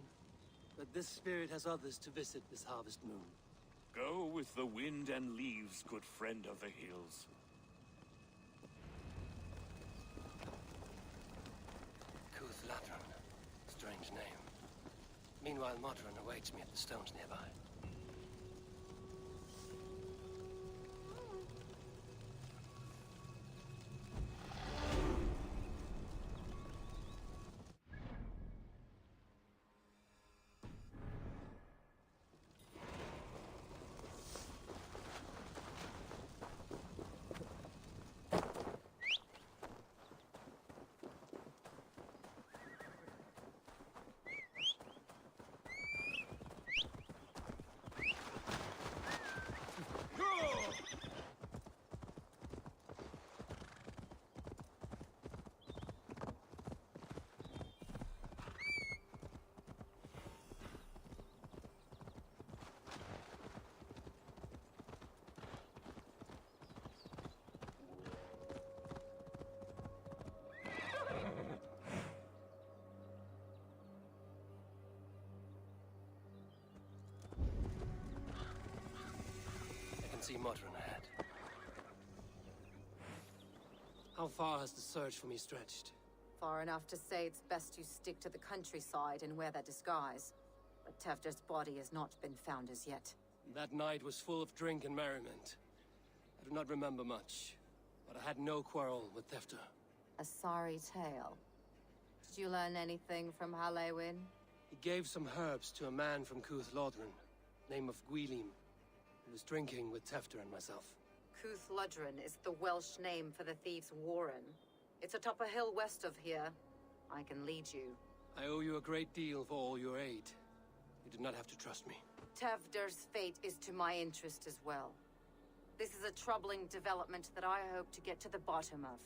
that this spirit has others to visit this harvest moon. Go with the wind and leaves, good friend of the hills. Cooth-Lodrin. Strange name. Meanwhile, Modron awaits me at the stones nearby. See Modron ahead. How far has the search for me stretched? Far enough to say it's best you stick to the countryside and wear that disguise. but Tefder's body has not been found as yet. That night was full of drink and merriment. I do not remember much, but I had no quarrel with Tefter. A sorry tale. Did you learn anything from Halewin? He gave some herbs to a man from Cuth Lodren, name of Gwylim. He was drinking with Tefter and myself. Cuth Lodren is the Welsh name for the thieves' warren. It's atop a hill west of here. I can lead you. I owe you a great deal for all your aid. You did not have to trust me. Tefder's fate is to my interest as well. This is a troubling development that I hope to get to the bottom of.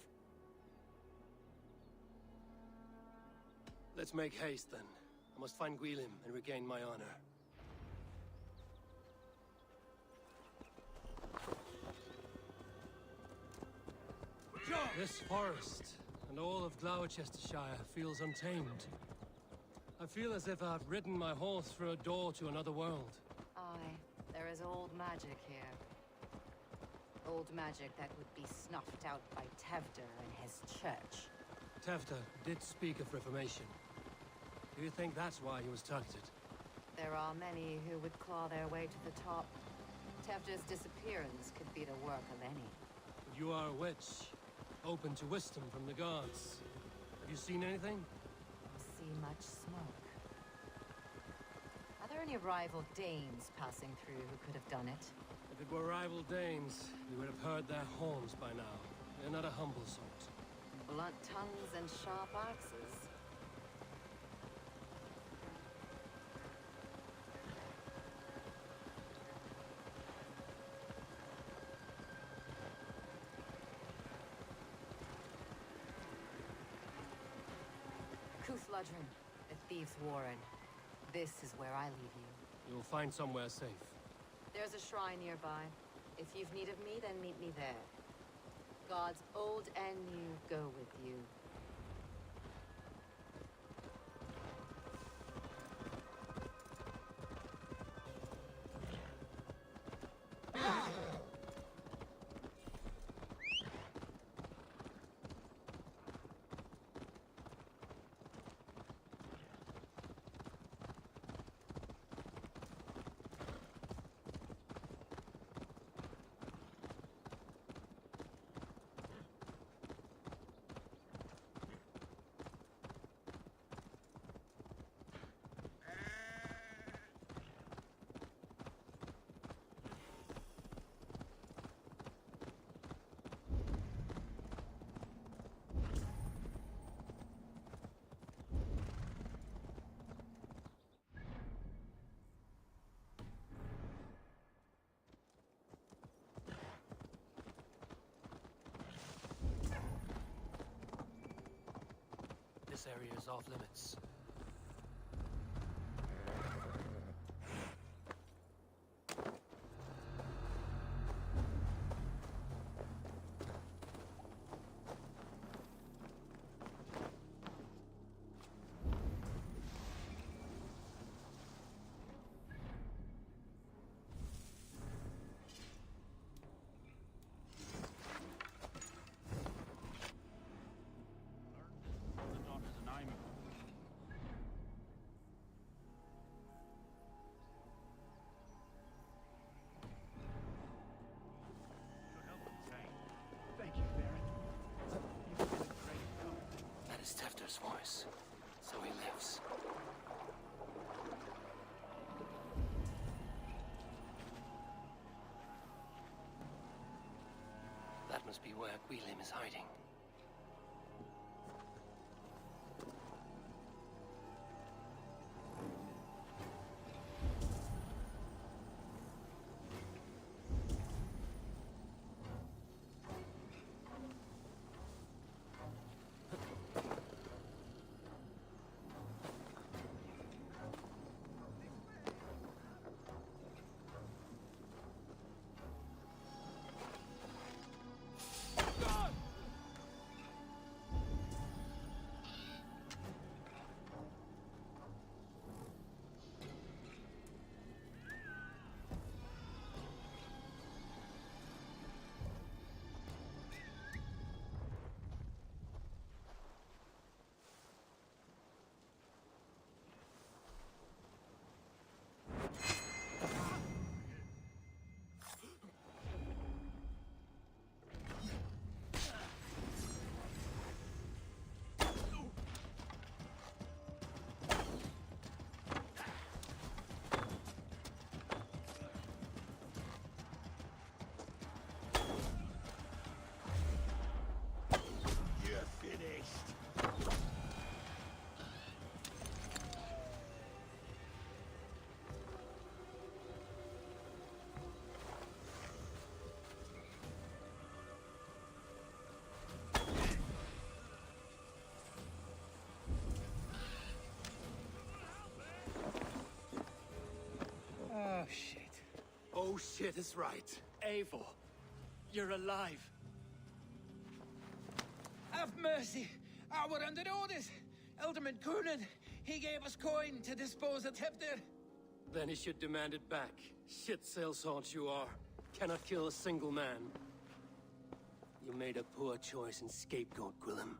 Let's make haste, then. I must find Gwylim and regain my honor. This forest, and all of Gloucestershire, feels untamed. I feel as if I've ridden my horse through a door to another world. Aye, there is old magic here. Old magic that would be snuffed out by Tefder and his church. Tefter did speak of reformation. Do you think that's why he was targeted? There are many who would claw their way to the top. Tefder's disappearance could be the work of any. You are a witch, open to wisdom from the gods. Have you seen anything? See much smoke. Are there any rival Danes passing through who could have done it? If it were rival Danes, we would have heard their horns by now. They're not a humble sort. Blunt tongues and sharp axes. Cuth Lodren, the thieves' warren. This is where I leave you. You'll find somewhere safe. There's a shrine nearby. If you've need of me, then meet me there. Gods old and new go with you. This area is off limits. That is Tefter's voice. So he lives. That must be where Gwylim is hiding. shit. Oh, shit is right. Eivor, you're alive. Have mercy! We're under orders! Alderman Coonan, he gave us coin to dispose of Tefter. Then he should demand it back. Shit sellsort you are. Cannot kill a single man. You made a poor choice in scapegoat, Gwillem.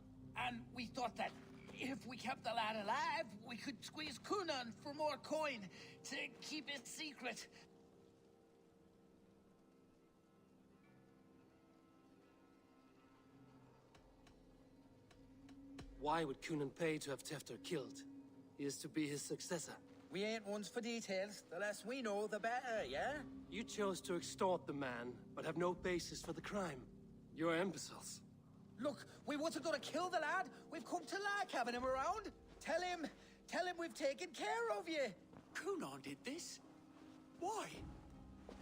And we thought that if we kept the lad alive, we could squeeze Coonan for more coin to keep it secret. Why would Coonan pay to have Tefter killed? He is to be his successor. We ain't ones for details. The less we know, the better, yeah? You chose to extort the man, but have no basis for the crime. You're imbeciles. Look, we wasn't gonna kill the lad. We've come to like having him around. Tell him we've taken care of you. Coonan did this? Why?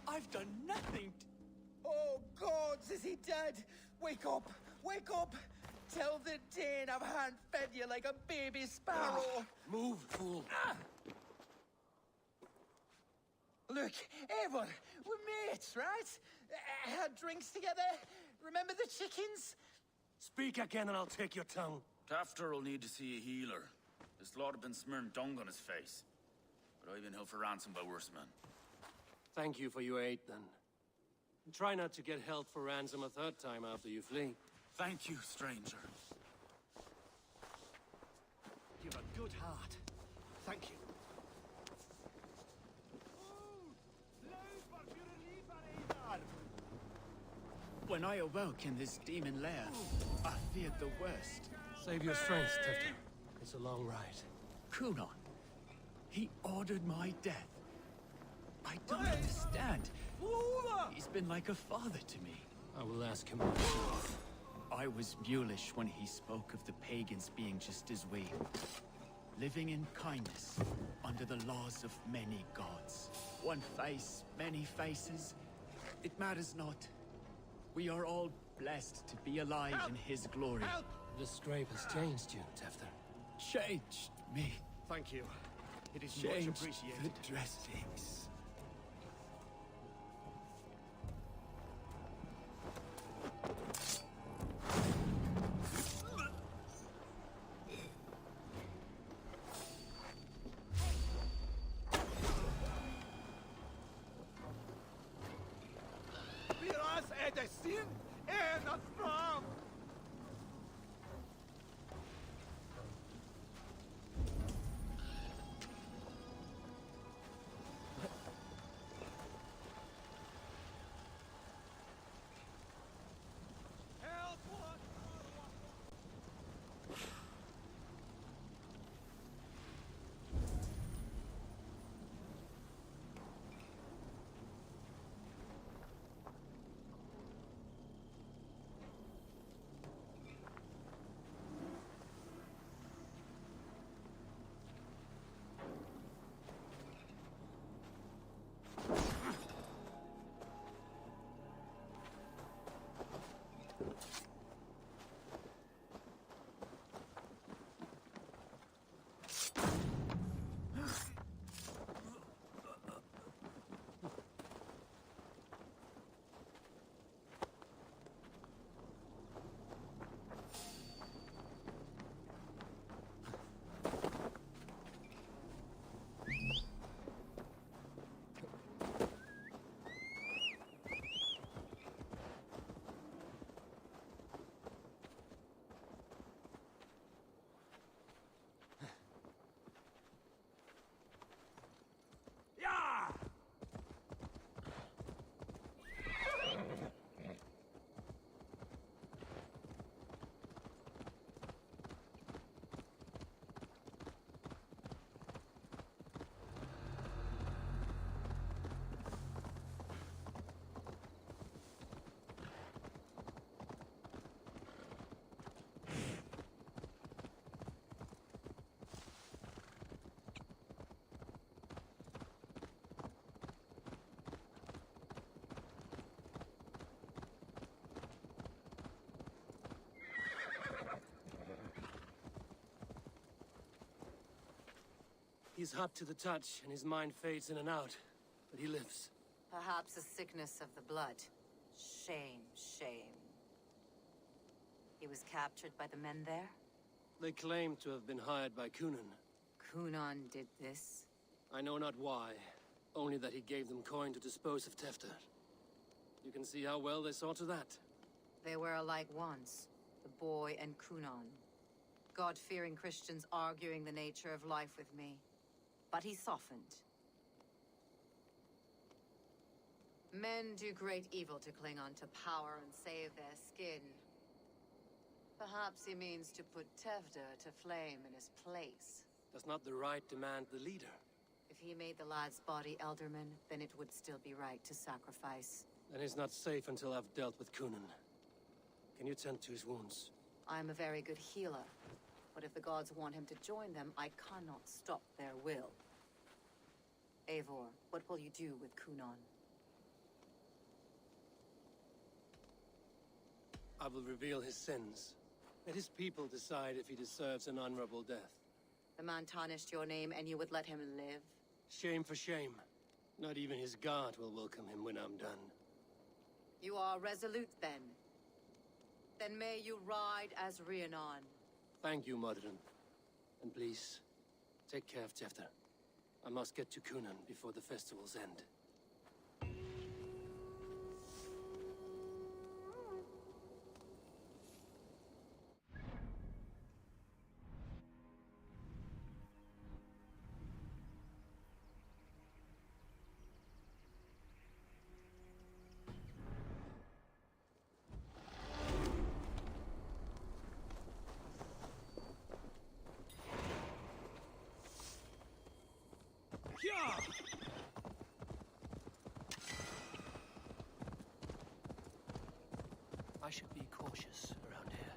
I've done nothing. Oh, gods, is he dead? Wake up! Wake up! Tell the Dane I've hand-fed you like a baby sparrow. Move, fool. Look, Eivor, we're mates, right? Had drinks together. Remember the chickens? Speak again and I'll take your tongue. Tafter will need to see a healer. This lord have been smearing dung on his face. But I've been held for ransom by worse men. Thank you for your aid, then. Try not to get held for ransom a third time after you flee. Thank you, stranger. You've a good heart. Thank you. When I awoke in this demon lair, I feared the worst. Save your strength, Tefter. It's a long ride. Coonan, he ordered my death. I don't understand. He's been like a father to me. I will ask him myself. I was mulish when he spoke of the pagans being just as we. Living in kindness, under the laws of many gods. One face, many faces. It matters not. We are all blessed to be alive in his glory. Help! The scrape has changed you, Tefter. Changed me. Thank you. It is much Changed appreciated. the dressings. He's hot to the touch, and his mind fades in and out. but he lives. Perhaps a sickness of the blood. Shame, shame. He was captured by the men there? They claim to have been hired by Kunan. Kunan did this? I know not why, only that he gave them coin to dispose of Tefter. You can see how well they saw to that. They were alike once, the boy and Kunan. God-fearing Christians arguing the nature of life with me. But he softened. Men do great evil to cling on to power and save their skin. Perhaps he means to put Tevder to flame in his place. Does not the right demand the leader? If he made the lad's body Elderman, then it would still be right to sacrifice. Then he's not safe until I've dealt with Kunan. Can you tend to his wounds? I'm a very good healer. But if the gods want him to join them, I cannot stop their will. Eivor, what will you do with Kunan? I will reveal his sins. Let his people decide if he deserves an honorable death. The man tarnished your name and you would let him live? Shame for shame. Not even his guard will welcome him when I'm done. You are resolute then. Then may you ride as Rhiannon. Thank you, Modron. And please, take care of Tefter. I must get to Kunan before the festival's end. I should be cautious around here.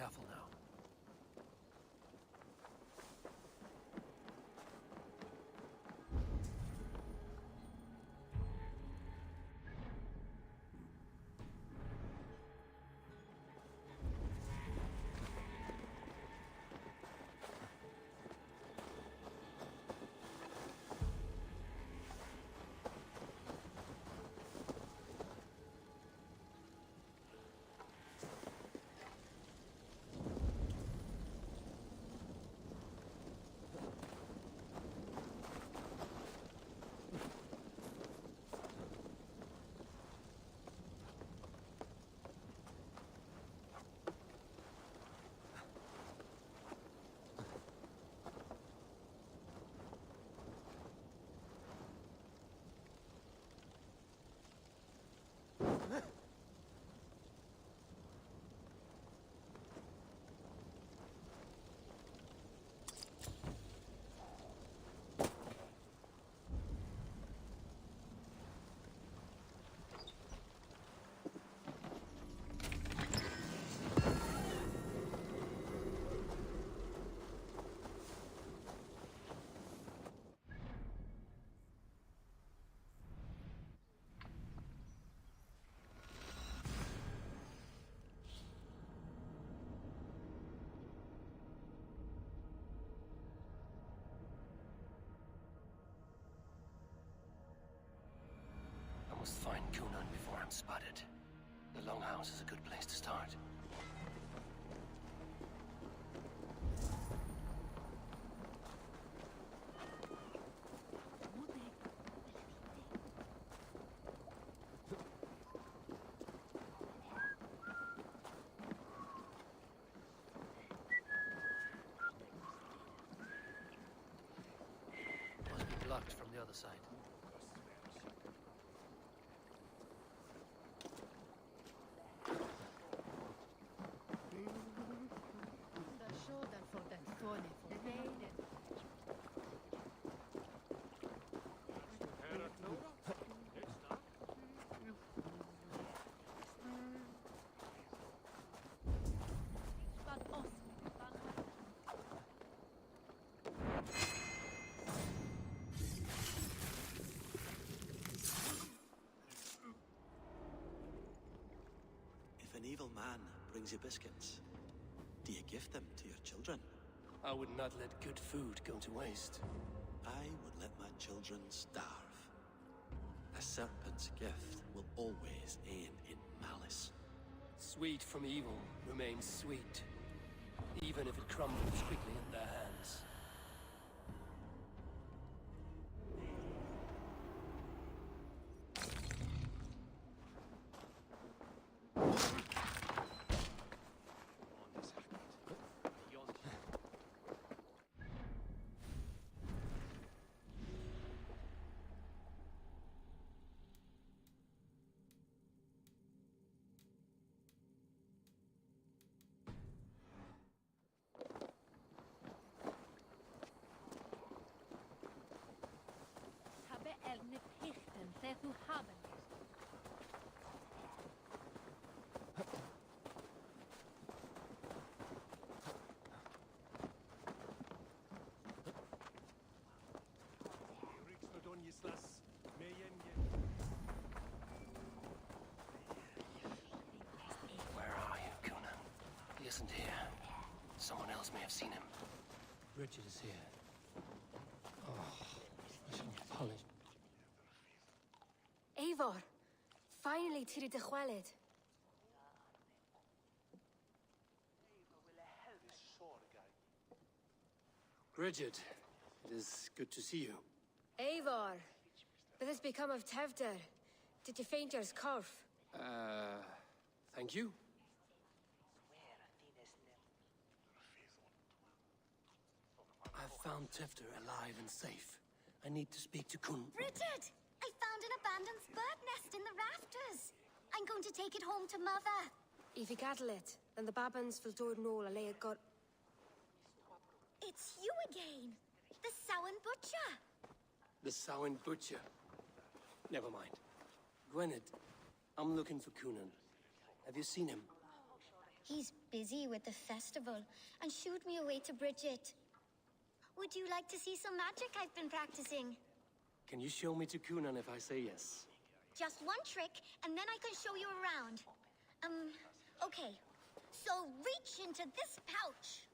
careful now. I must find Cunan before I'm spotted. The Longhouse is a good place to start. Must be blocked from the other side. If an evil man brings you biscuits, do you give them to your children? I would not let good food go to waste. I would let my children starve. A serpent's gift will always end in malice. Sweet from evil remains sweet, even if it crumbles quickly in their hands. Where are you, Cunan? He isn't here. Someone else may have seen him. Richard is here. Oh, I should have polished. Eivor! Finally, Tiri de Chwaled. Bridget, it is good to see you. Eivor! What has become of Tevder? Did you faint your scarf? Thank you. I've found Tefter alive and safe. I need to speak to Kun. Richard! I found an abandoned bird nest in the rafters. I'm going to take it home to Mother. If you gather it, then the Babans will do it all. I got. It's you again. The Samhain Butcher. The Samhain Butcher. Never mind. Gwynedd, I'm looking for Cunan. Have you seen him? He's busy with the festival and shooed me away to Bridget. Would you like to see some magic I've been practicing? Can you show me to Kunan if I say yes? Just one trick, and then I can show you around. Okay. So reach into this pouch.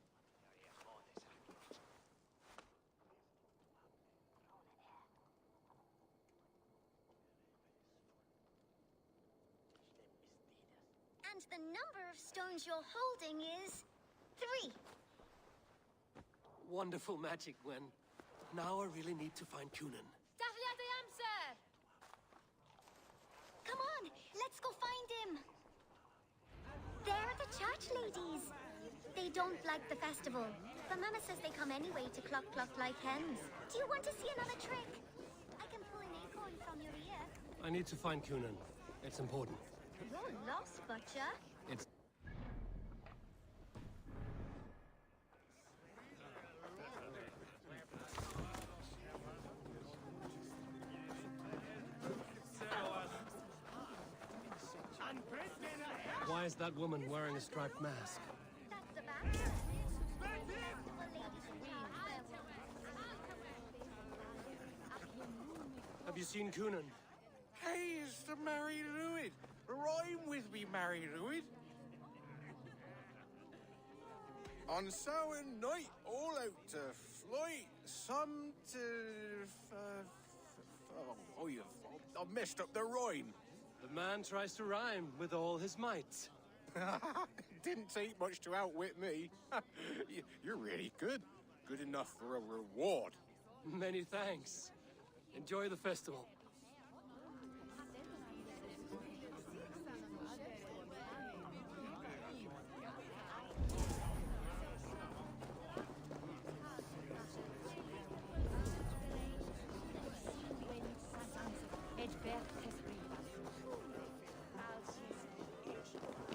And the number of stones you're holding is 3. Wonderful magic, Gwen. Now I really need to find Kunan. Dahlia the answer! Come on, let's go find him. They're the church ladies. They don't like the festival, but Mama says they come anyway to cluck like hens. Do you want to see another trick? I can pull an acorn from your ear. I need to find Kunan. It's important. You're lost, Butcher. It's... Why is that woman wearing a striped mask? That's the back. Have you seen Kunan? Hey, it's the Mary Lewid. Rhyme with me, Mary Lewid. On Samhain night, all out to flight, some to... I messed up the rhyme. The man tries to rhyme with all his might. Didn't take much to outwit me. You're really good. Good enough for a reward. Many thanks. Enjoy the festival.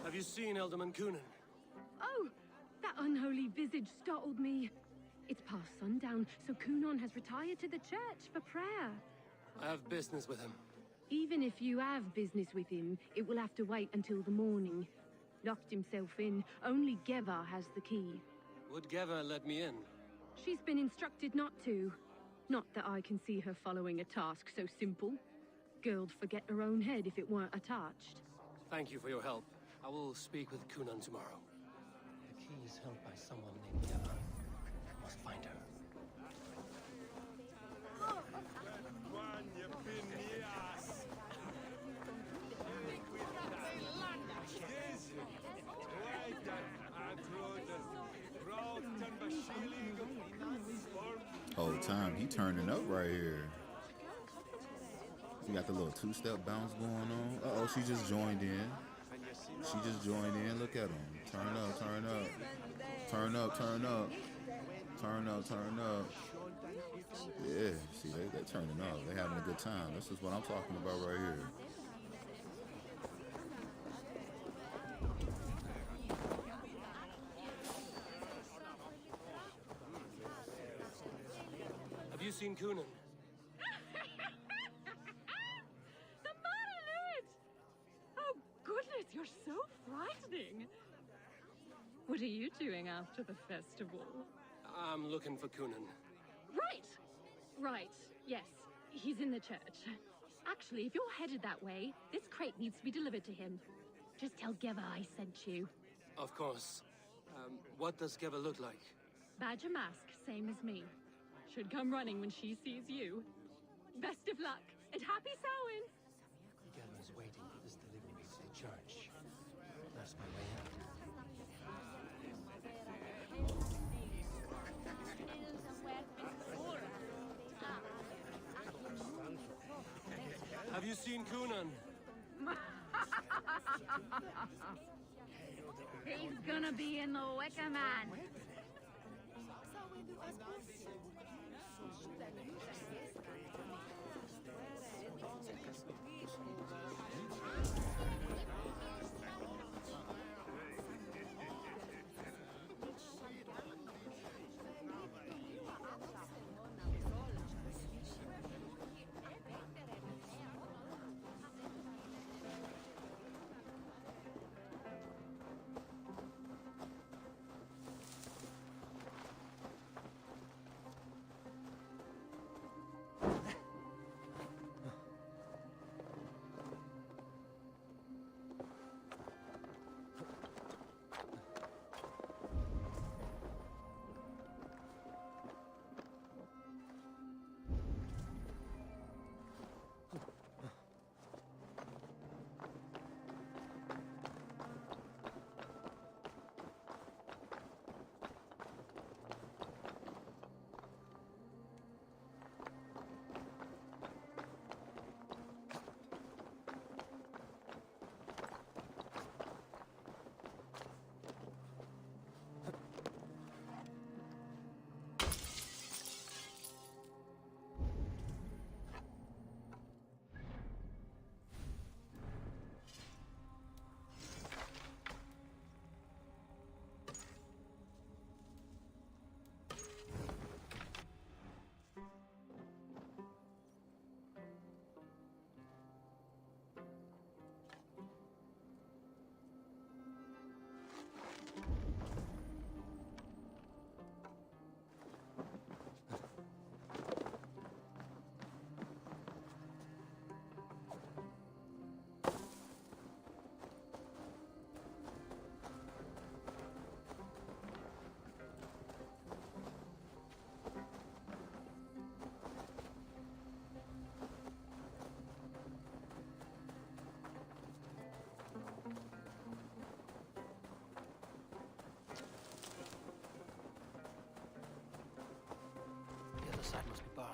Have you seen Alderman Kunan? Oh, that unholy visage startled me. It's past sundown, so Kunan has retired to the church for prayer. I have business with him. Even if you have business with him, it will have to wait until the morning. Locked himself in. Only Geva has the key. Would Geva let me in? She's been instructed not to. Not that I can see her following a task so simple. Girl'd forget her own head if it weren't attached. Thank you for your help. I will speak with Kunan tomorrow. The key is held by someone named Geva. I must find her. Whole time he turning up right here. She got the little two-step bounce going on. Uh-oh, she just joined in. She just joined in. Look at him. Turn up, turn up. Turn up, turn up. Turn up, turn up. Yeah, see, they turning up. They having a good time. This is what I'm talking about right here. Have you seen Kunan? Goodness, you're so frightening. What are you doing after the festival? I'm looking for Kunan. Right. Yes, he's in the church. Actually, if you're headed that way, this crate needs to be delivered to him. Just tell Geva I sent you. Of course. What does Geva look like? Badger mask, same as me. Should come running when she sees you. Best of luck, and happy Samhain! Geva's waiting for this delivery to the church. That's my way out. Have you seen Kunan? He's gonna be in the Wicker Man. outside must be barred.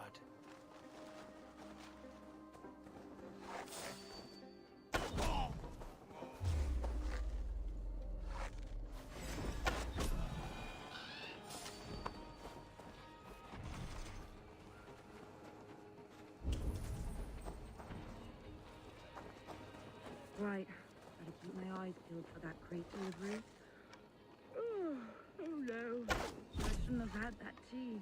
Right. Gotta keep my eyes peeled for that crate delivery. Oh no. I shouldn't have had that tea.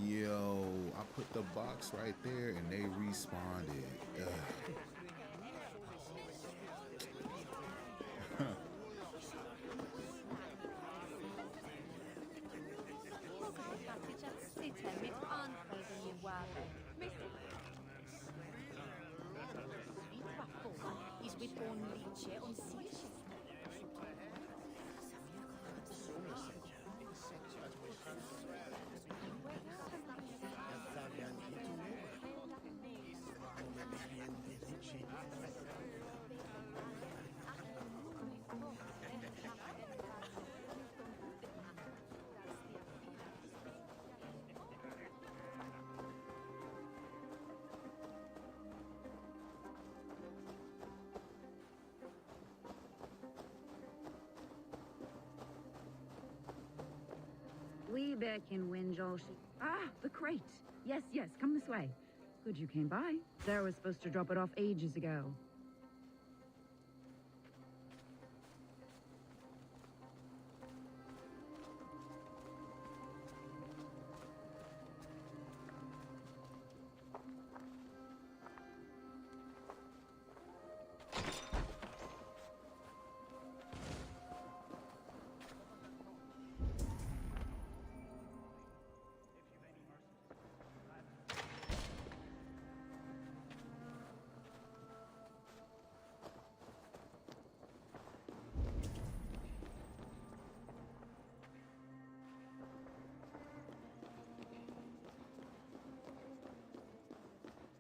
Yo, I put the box right there and they responded. We back in Winjoshi. Ah, the crate. Yes, yes, come this way. Good you came by. Sarah was supposed to drop it off ages ago.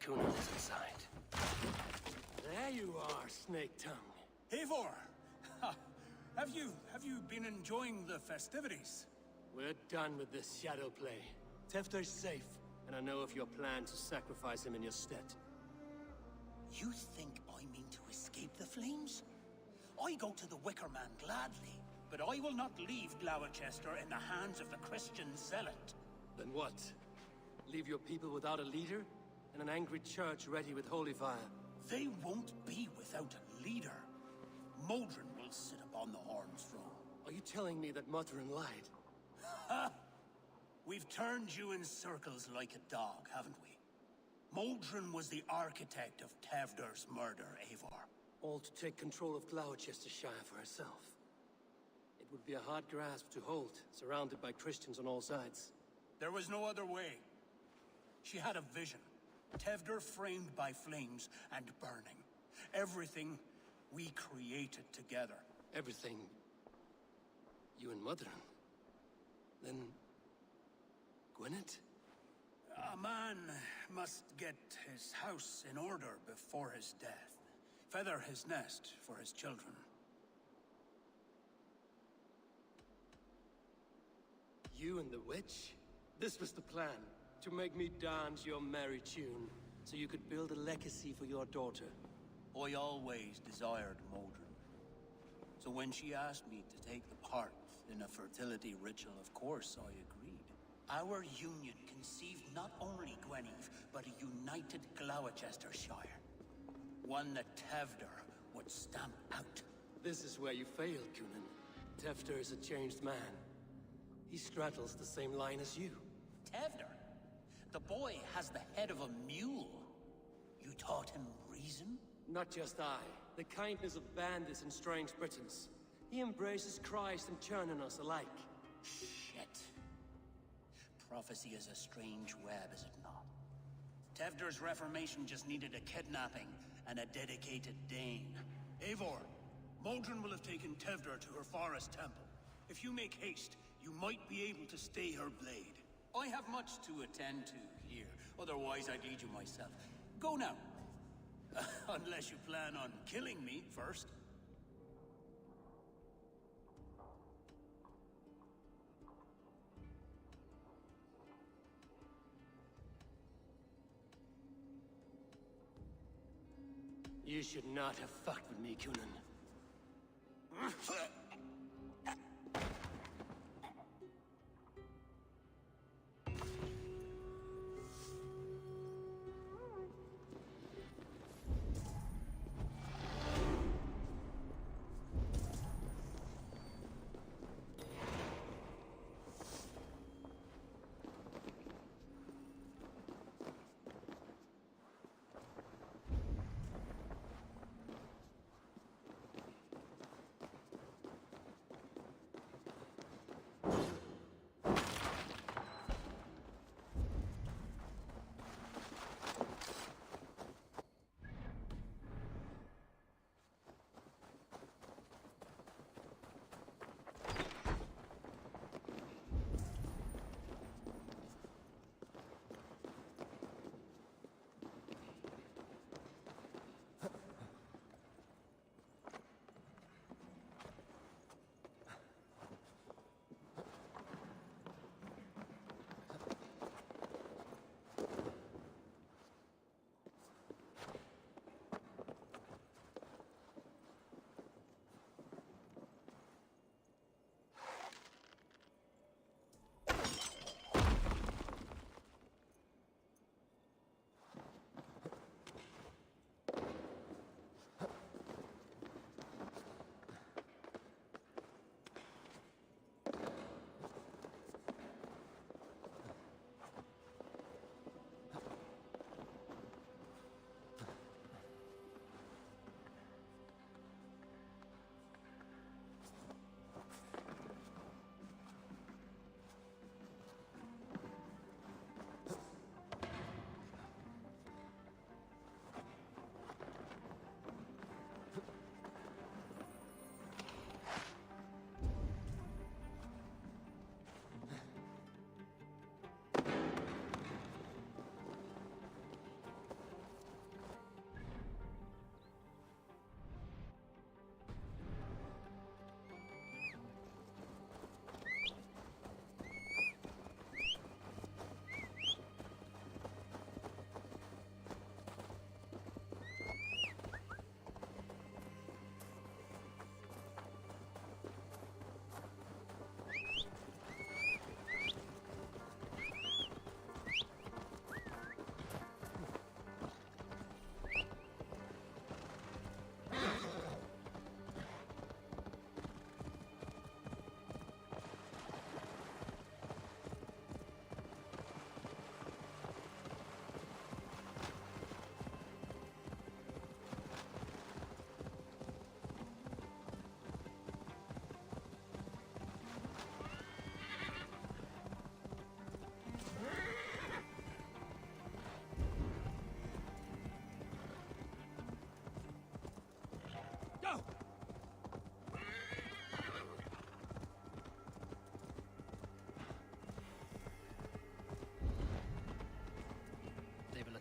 Kuna is inside. There you are, Snake Tongue. Eivor! Have you been enjoying the festivities? We're done with this shadow play. Tefter's safe, and I know of your plan to sacrifice him in your stead. You think I mean to escape the flames? I go to the Wicker Man gladly, but I will not leave Gloucester in the hands of the Christian zealot. Then what? Leave your people without a leader? And an angry church ready with holy fire? They won't be without a leader. Modron will sit upon the Horn's throne. Are you telling me that Modron lied? Ha! We've turned you in circles like a dog, haven't we? Modron was the architect of Tevder's murder, Eivor. All to take control of Gloucestershire for herself. It would be a hard grasp to hold, surrounded by Christians on all sides. There was no other way. She had a vision. Tevder framed by flames and burning. Everything we created together. Everything? You and Modron? Then... Gwyneth? A man must get his house in order before his death. Feather his nest for his children. You and the witch? This was the plan. To make me dance your merry tune, so you could build a legacy for your daughter. I always desired Modron. So when she asked me to take the part in a fertility ritual, of course I agreed. Our union conceived not only Gweneve, but a united Gloucestershire. One that Tevder would stamp out. This is where you failed, Cunan. Tevder is a changed man. He straddles the same line as you. Tevder? The boy has the head of a mule. You taught him reason? Not just I. The kindness of bandits and strange Britons. He embraces Christ and churning us alike. Shit. Prophecy is a strange web, is it not? Tevder's reformation just needed a kidnapping and a dedicated Dane. Eivor, Modron will have taken Tevder to her forest temple. If you make haste, you might be able to stay her blade. I have much to attend to here, otherwise I'd lead you myself. Go now. Unless you plan on killing me first. You should not have fucked with me, Cunan.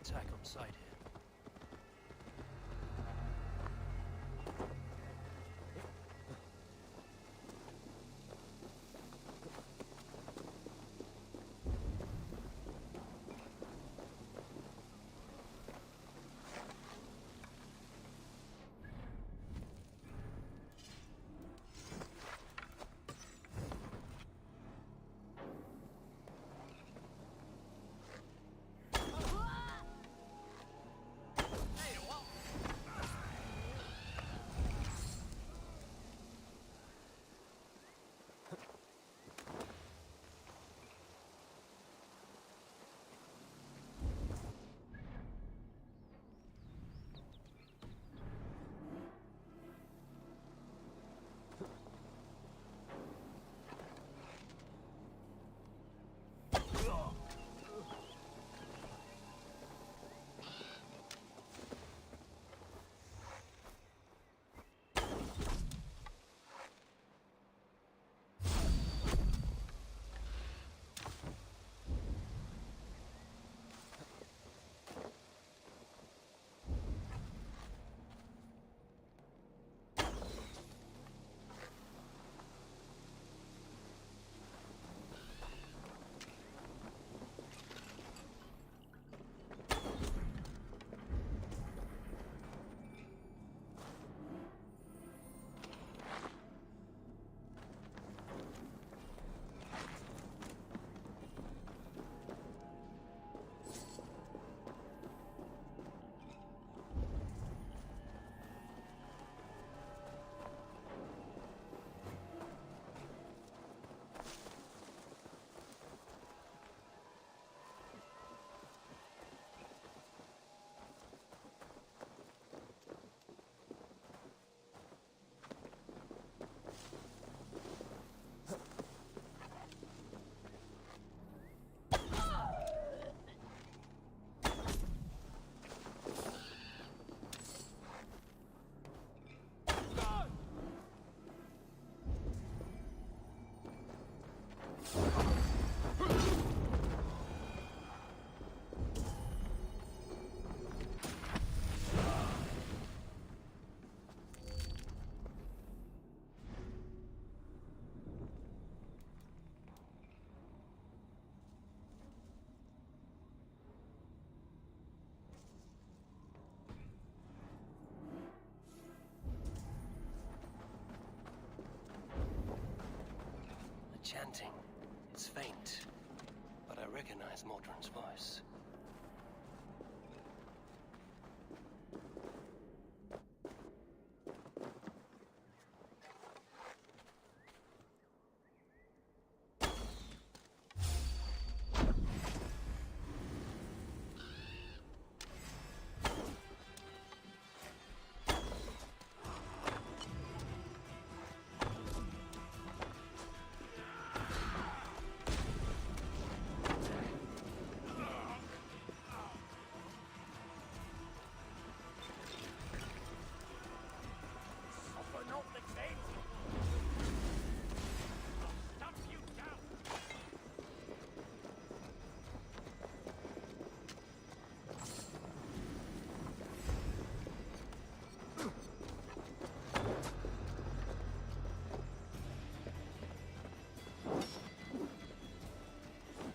Attack on sight here. chanting. It's faint, but I recognize Mordrin's voice.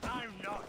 I'm not.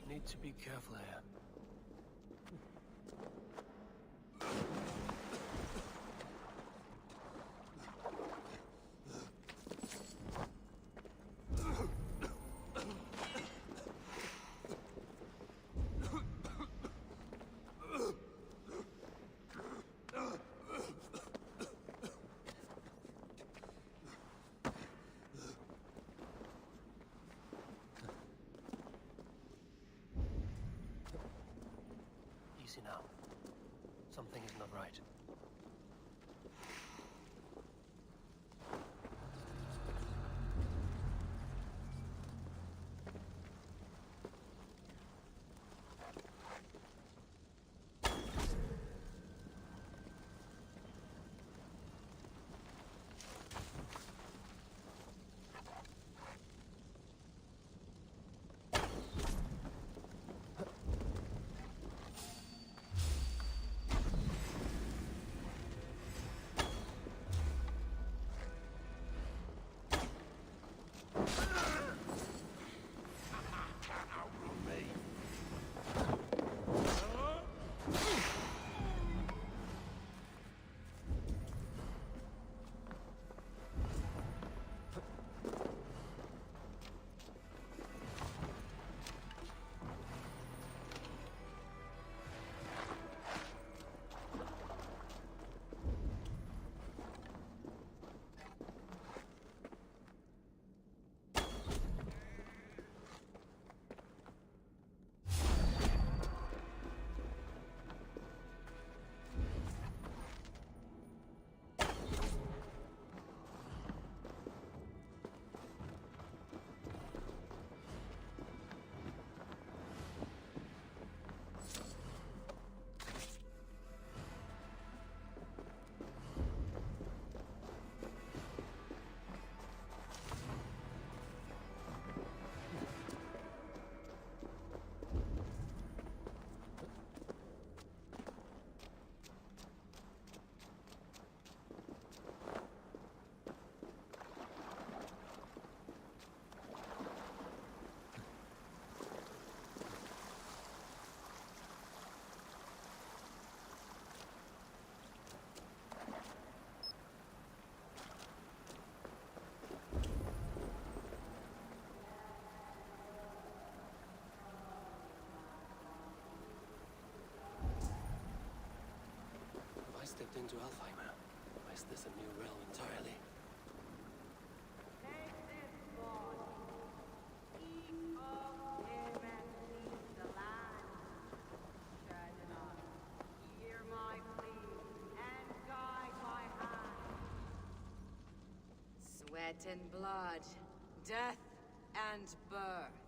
Need to be careful here. Easy now. Something is not right. Stepped into Alfheim. Or is this a new realm entirely? Take this body, eat of him and leave the land. it in blood, death, and birth.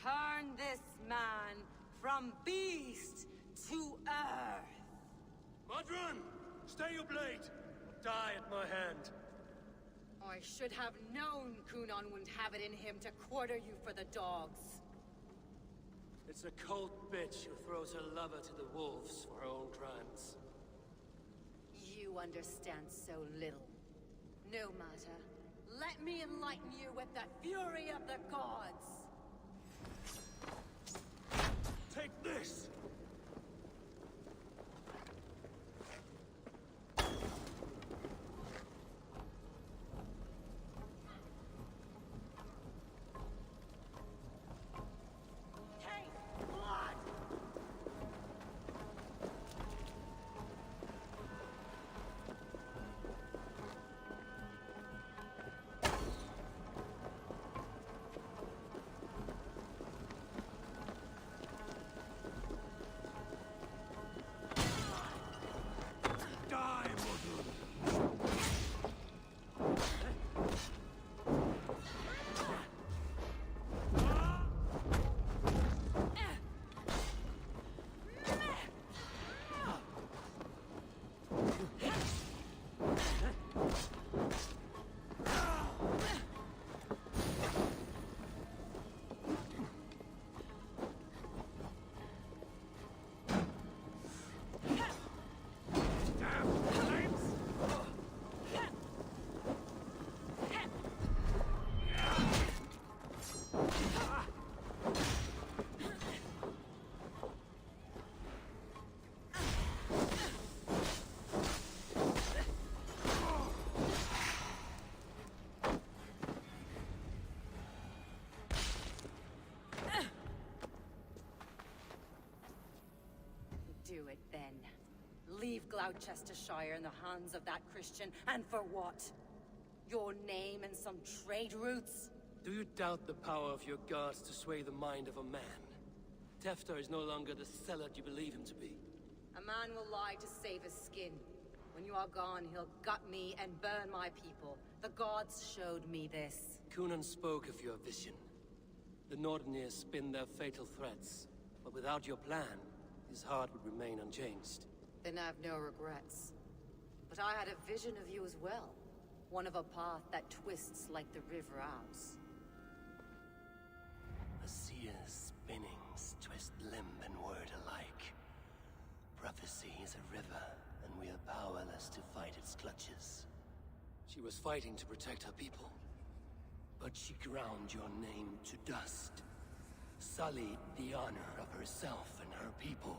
Turn this man from beast to earth. Modron! Stay your blade! Or die at my hand. I should have known Kunon wouldn't have it in him to quarter you for the dogs. It's a cold bitch who throws her lover to the wolves for her own crimes. You understand so little. No matter. Let me enlighten you with the fury of the gods! Take this! Do it then. Leave Gloucestershire in the hands of that Christian, and for what? Your name and some trade routes? Do you doubt the power of your gods to sway the mind of a man? Tefter is no longer the zealot you believe him to be. A man will lie to save his skin. When you are gone, he'll gut me and burn my people. The gods showed me this. Kunan spoke of your vision. The Nordenir spin their fatal threats, but without your plan, his heart would remain unchanged. Then I've no regrets. But I had a vision of you as well. One of a path that twists like the River Ouse. A seer's spinnings twist limb and word alike. Prophecy is a river, and we are powerless to fight its clutches. She was fighting to protect her people, but she ground your name to dust. Sullied the honor of herself and her people.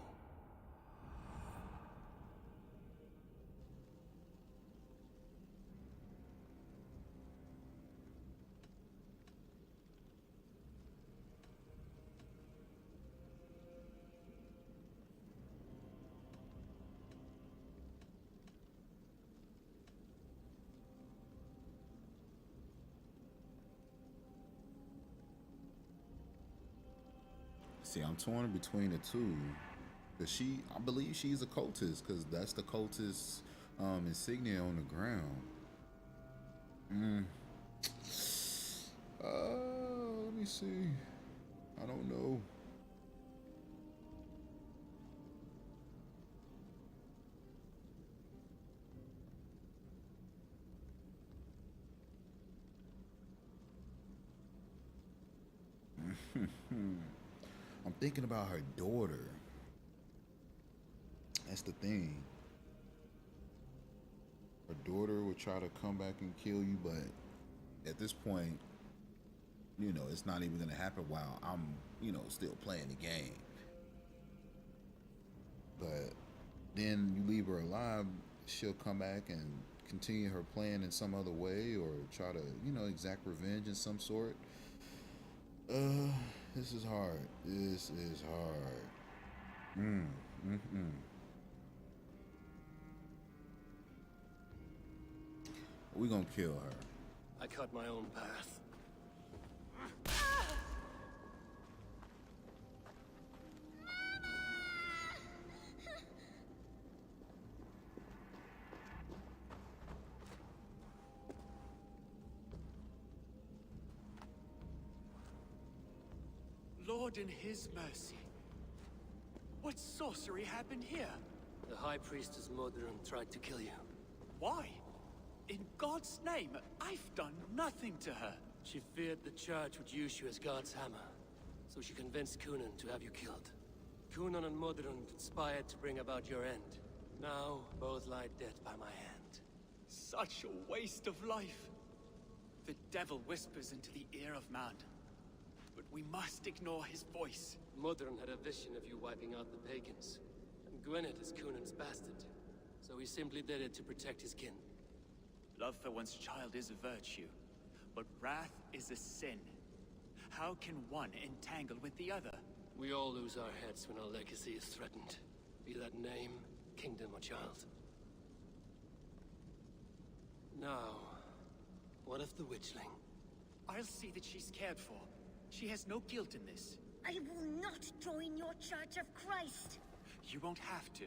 See, I'm torn between the two. Cause I believe she's a cultist, cause that's the cultist insignia on the ground. Let me see. I don't know. I'm thinking about her daughter. That's the thing. Her daughter would try to come back and kill you, but at this point, you know, it's not even gonna happen while I'm, you know, still playing the game. But then you leave her alive, she'll come back and continue her plan in some other way, or try to, you know, exact revenge in some sort. This is hard. This is hard. We gonna kill her. I cut my own path. Lord in his mercy. What sorcery happened here? The High Priestess Modron tried to kill you. Why? In God's name, I've done nothing to her. She feared the Church would use you as God's hammer, so she convinced Kunan to have you killed. Kunan and Modron conspired to bring about your end. Now, both lie dead by my hand. Such a waste of life. The devil whispers into the ear of man, but we must ignore his voice. Modron had a vision of you wiping out the pagans, and Gwynedd is Kunan's bastard, so he simply did it to protect his kin. Love for one's child is a virtue, but wrath is a sin. How can one entangle with the other? We all lose our heads when our legacy is threatened, be that name, kingdom, or child. Now, what of the witchling? I'll see that she's cared for. She has no guilt in this. I will not join your Church of Christ. You won't have to.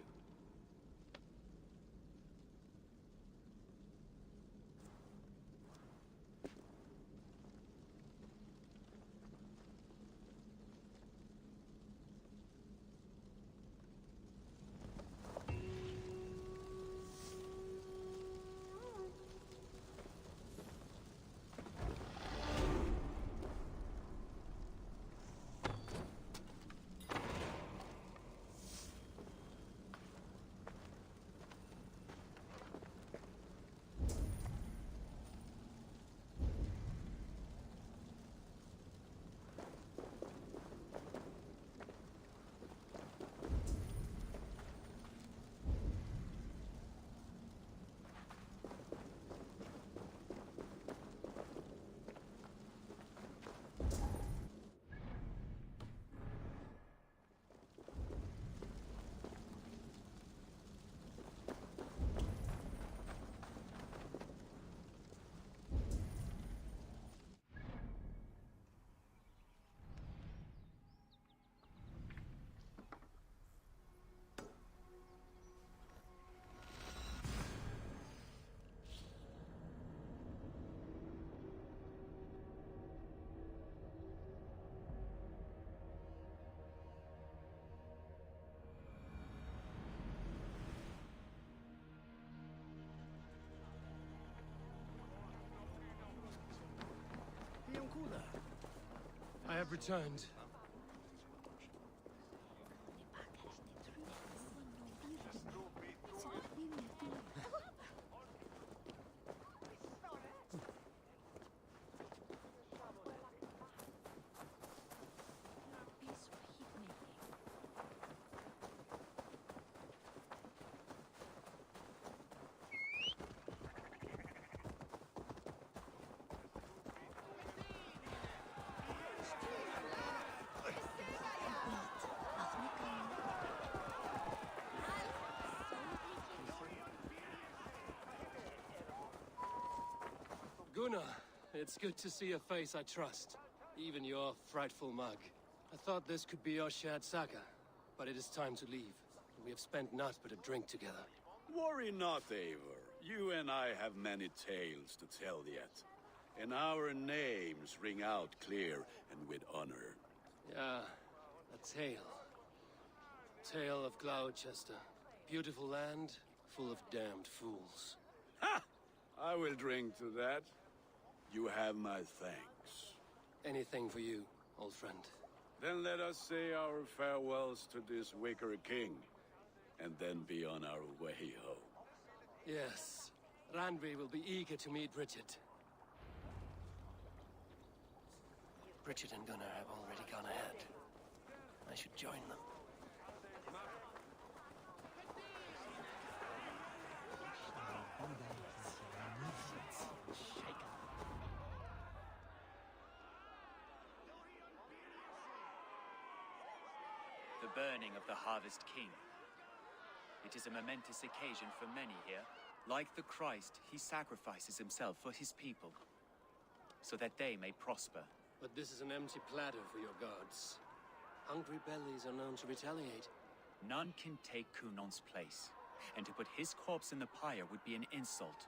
I have returned. Gunnar, it's good to see a face I trust. Even your frightful mug. I thought this could be your shared saga, but it is time to leave. We have spent naught but a drink together. Worry not, Eivor. You and I have many tales to tell yet. And our names ring out clear and with honor. Yeah, a tale. Tale of Gloucester. Beautiful land, full of damned fools. Ha! I will drink to that. You have my thanks. Anything for you, old friend. Then let us say our farewells to this wicker king, and then be on our way home. Yes, Randvi will be eager to meet Bridget. Bridget and Gunnar have already gone ahead. I should join them. The burning of the Harvest King. It is a momentous occasion for many here. Like the Christ, he sacrifices himself for his people, so that they may prosper. But this is an empty platter for your gods. Hungry bellies are known to retaliate. None can take Kunon's place, and to put his corpse in the pyre would be an insult.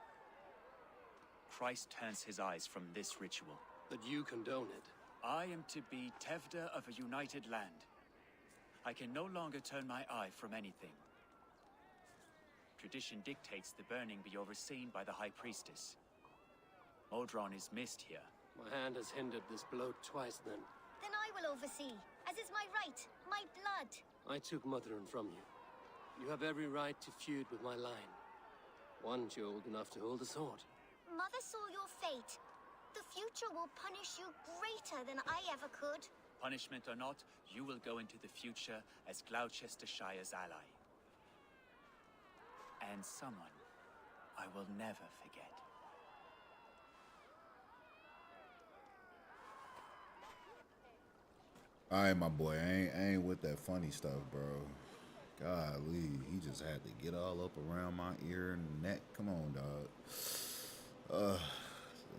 Christ turns his eyes from this ritual. But you condone it. I am to be Tevda of a united land. I can no longer turn my eye from anything. Tradition dictates the burning be overseen by the High Priestess. Modron is missed here. My hand has hindered this blow twice then. Then I will oversee, as is my right, my blood. I took Mother'n from you. You have every right to feud with my line. Once you're old enough to hold a sword. Mother saw your fate. The future will punish you greater than I ever could. Punishment or not, you will go into the future as Gloucestershire's ally. And someone I will never forget. All right, my boy, I ain't with that funny stuff, bro. Golly, he just had to get all up around my ear and neck. Come on, dog.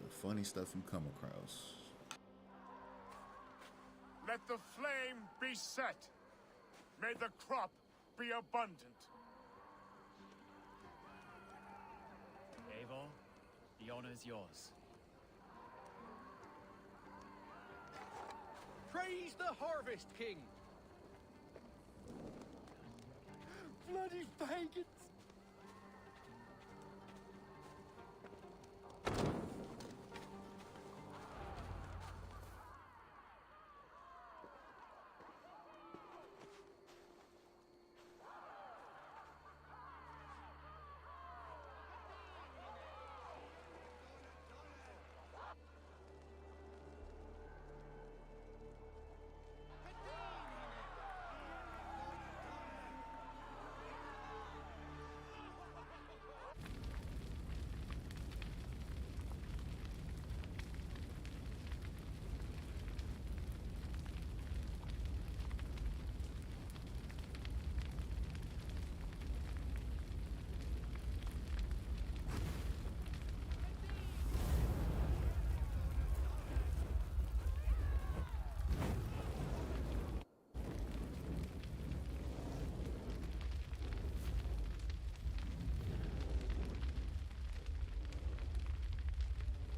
Funny stuff you come across. Let the flame be set. May the crop be abundant. Eivor, the honor is yours. Praise the Harvest King! Bloody pagans!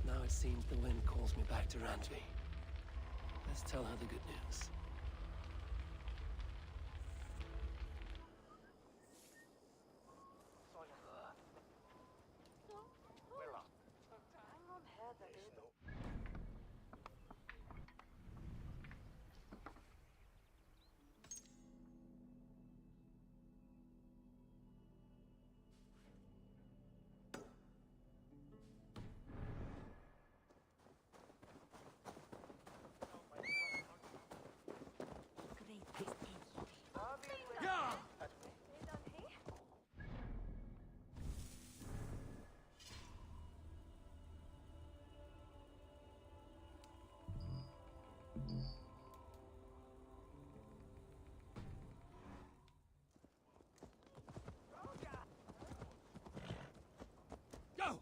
Now it seems the wind calls me back to Randvi. Let's tell her the good news. Go!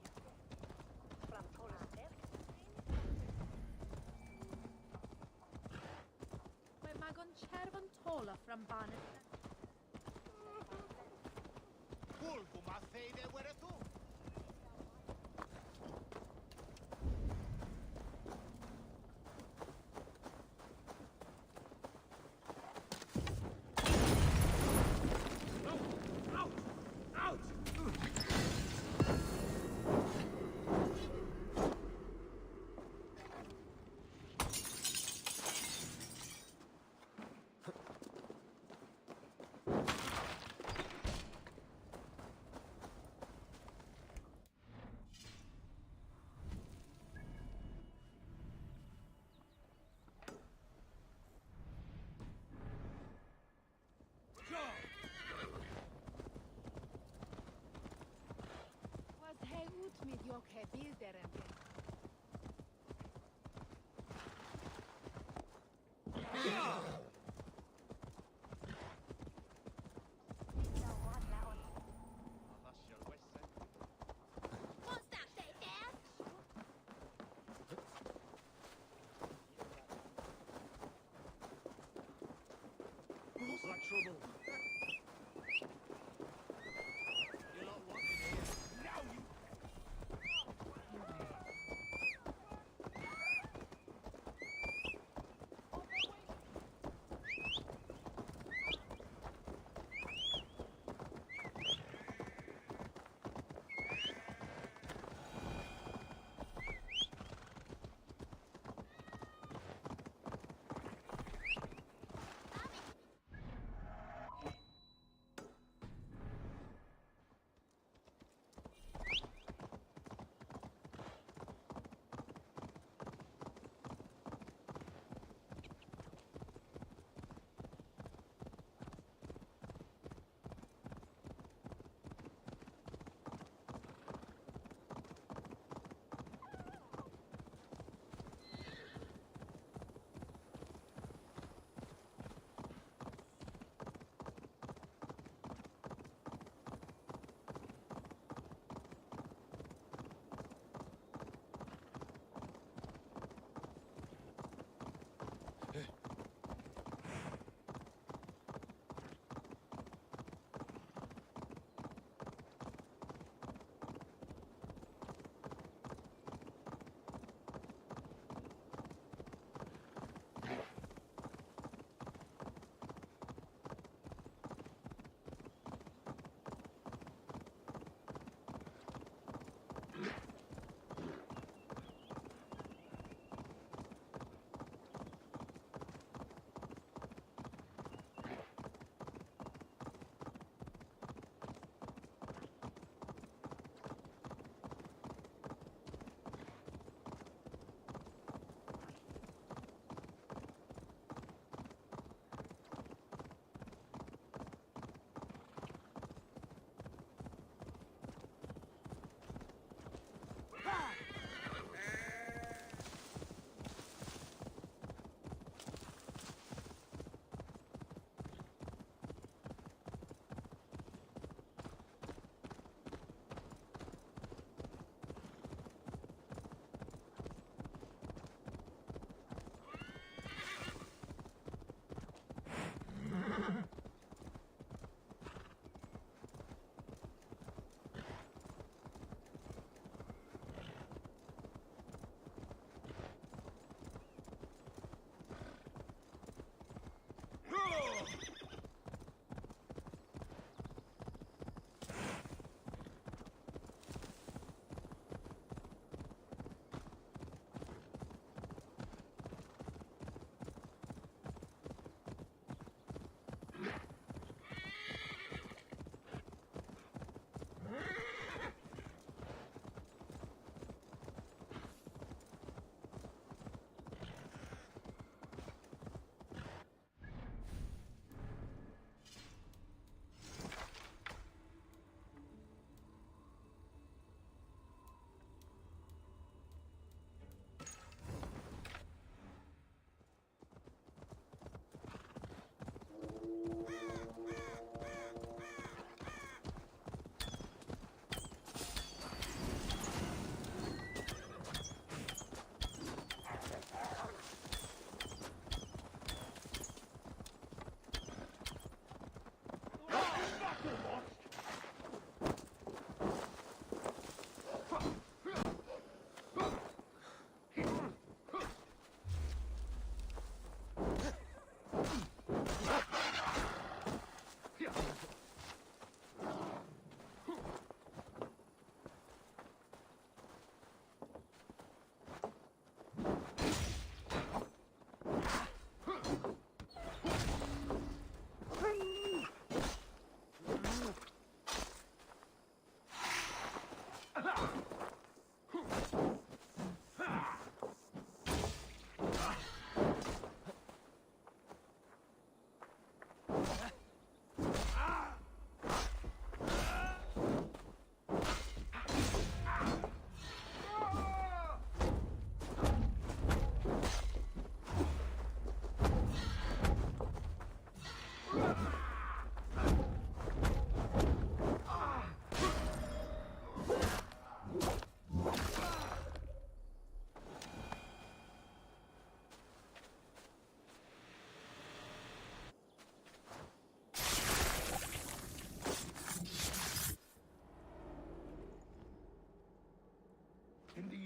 Mae magon cherfon tola from Barnet. Was hij uit met jok hebilderen? Trouble. You're not wanted here. Now you...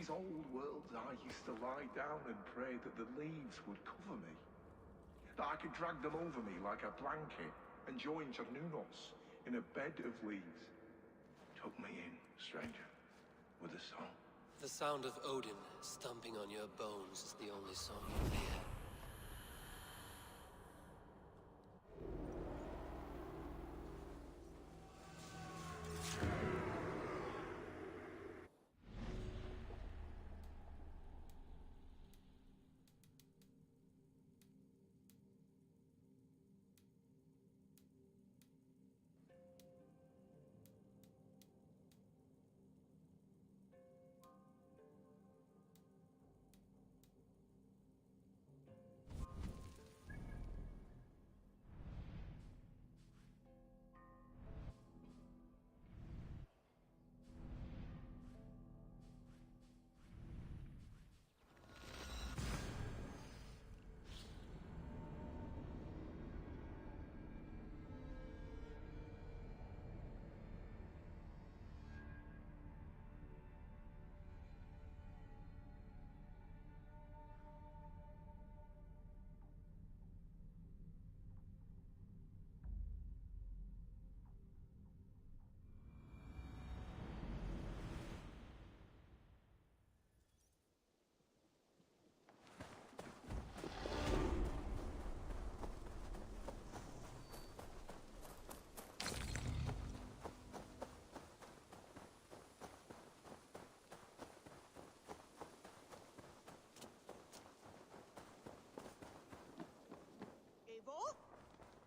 these old worlds I used to lie down and pray that the leaves would cover me. That I could drag them over me like a blanket and join Cernunos in a bed of leaves. Tuck me in, stranger, with a song. The sound of Odin stomping on your bones is the only song you hear.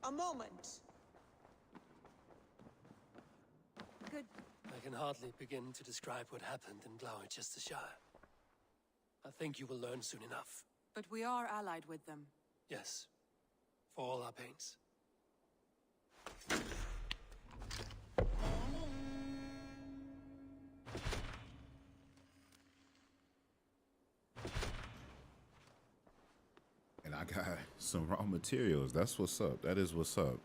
A moment. Good. I can hardly begin to describe what happened in Gloucestershire. I think you will learn soon enough. But we are allied with them. Yes, for all our pains. And I got some raw materials. That's what's up. That is what's up.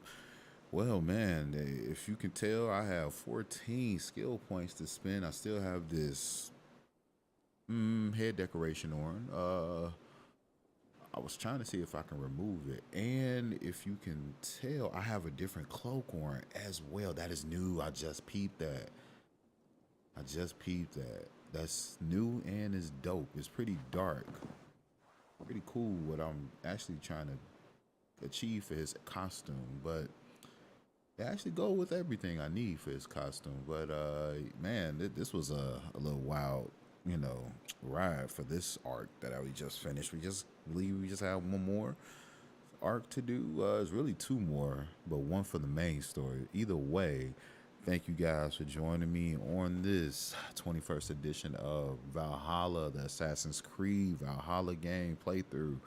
Well, man, if you can tell, I have 14 skill points to spend. I still have this head decoration on. I was trying to see if I can remove it. And if you can tell, I have a different cloak on as well. That is new. I just peeped that. That's new and it's dope. It's pretty dark. Pretty cool what I'm actually trying to achieve for his costume. But it actually go with everything I need for his costume. But man, this was a little wild, ride for this arc that we just finished. We just have one more arc to do. It's really two more, but one for the main story. Either way, thank you guys for joining me on this 21st edition of Valhalla, the Assassin's Creed Valhalla game playthrough.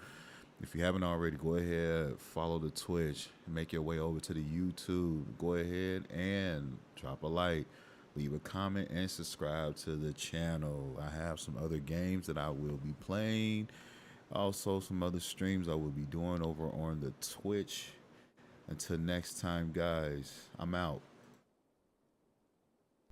If you haven't already, go ahead, follow the Twitch, make your way over to the YouTube. Go ahead and drop a like, leave a comment, and subscribe to the channel. I have some other games that I will be playing. Also, some other streams I will be doing over on the Twitch. Until next time, guys, I'm out.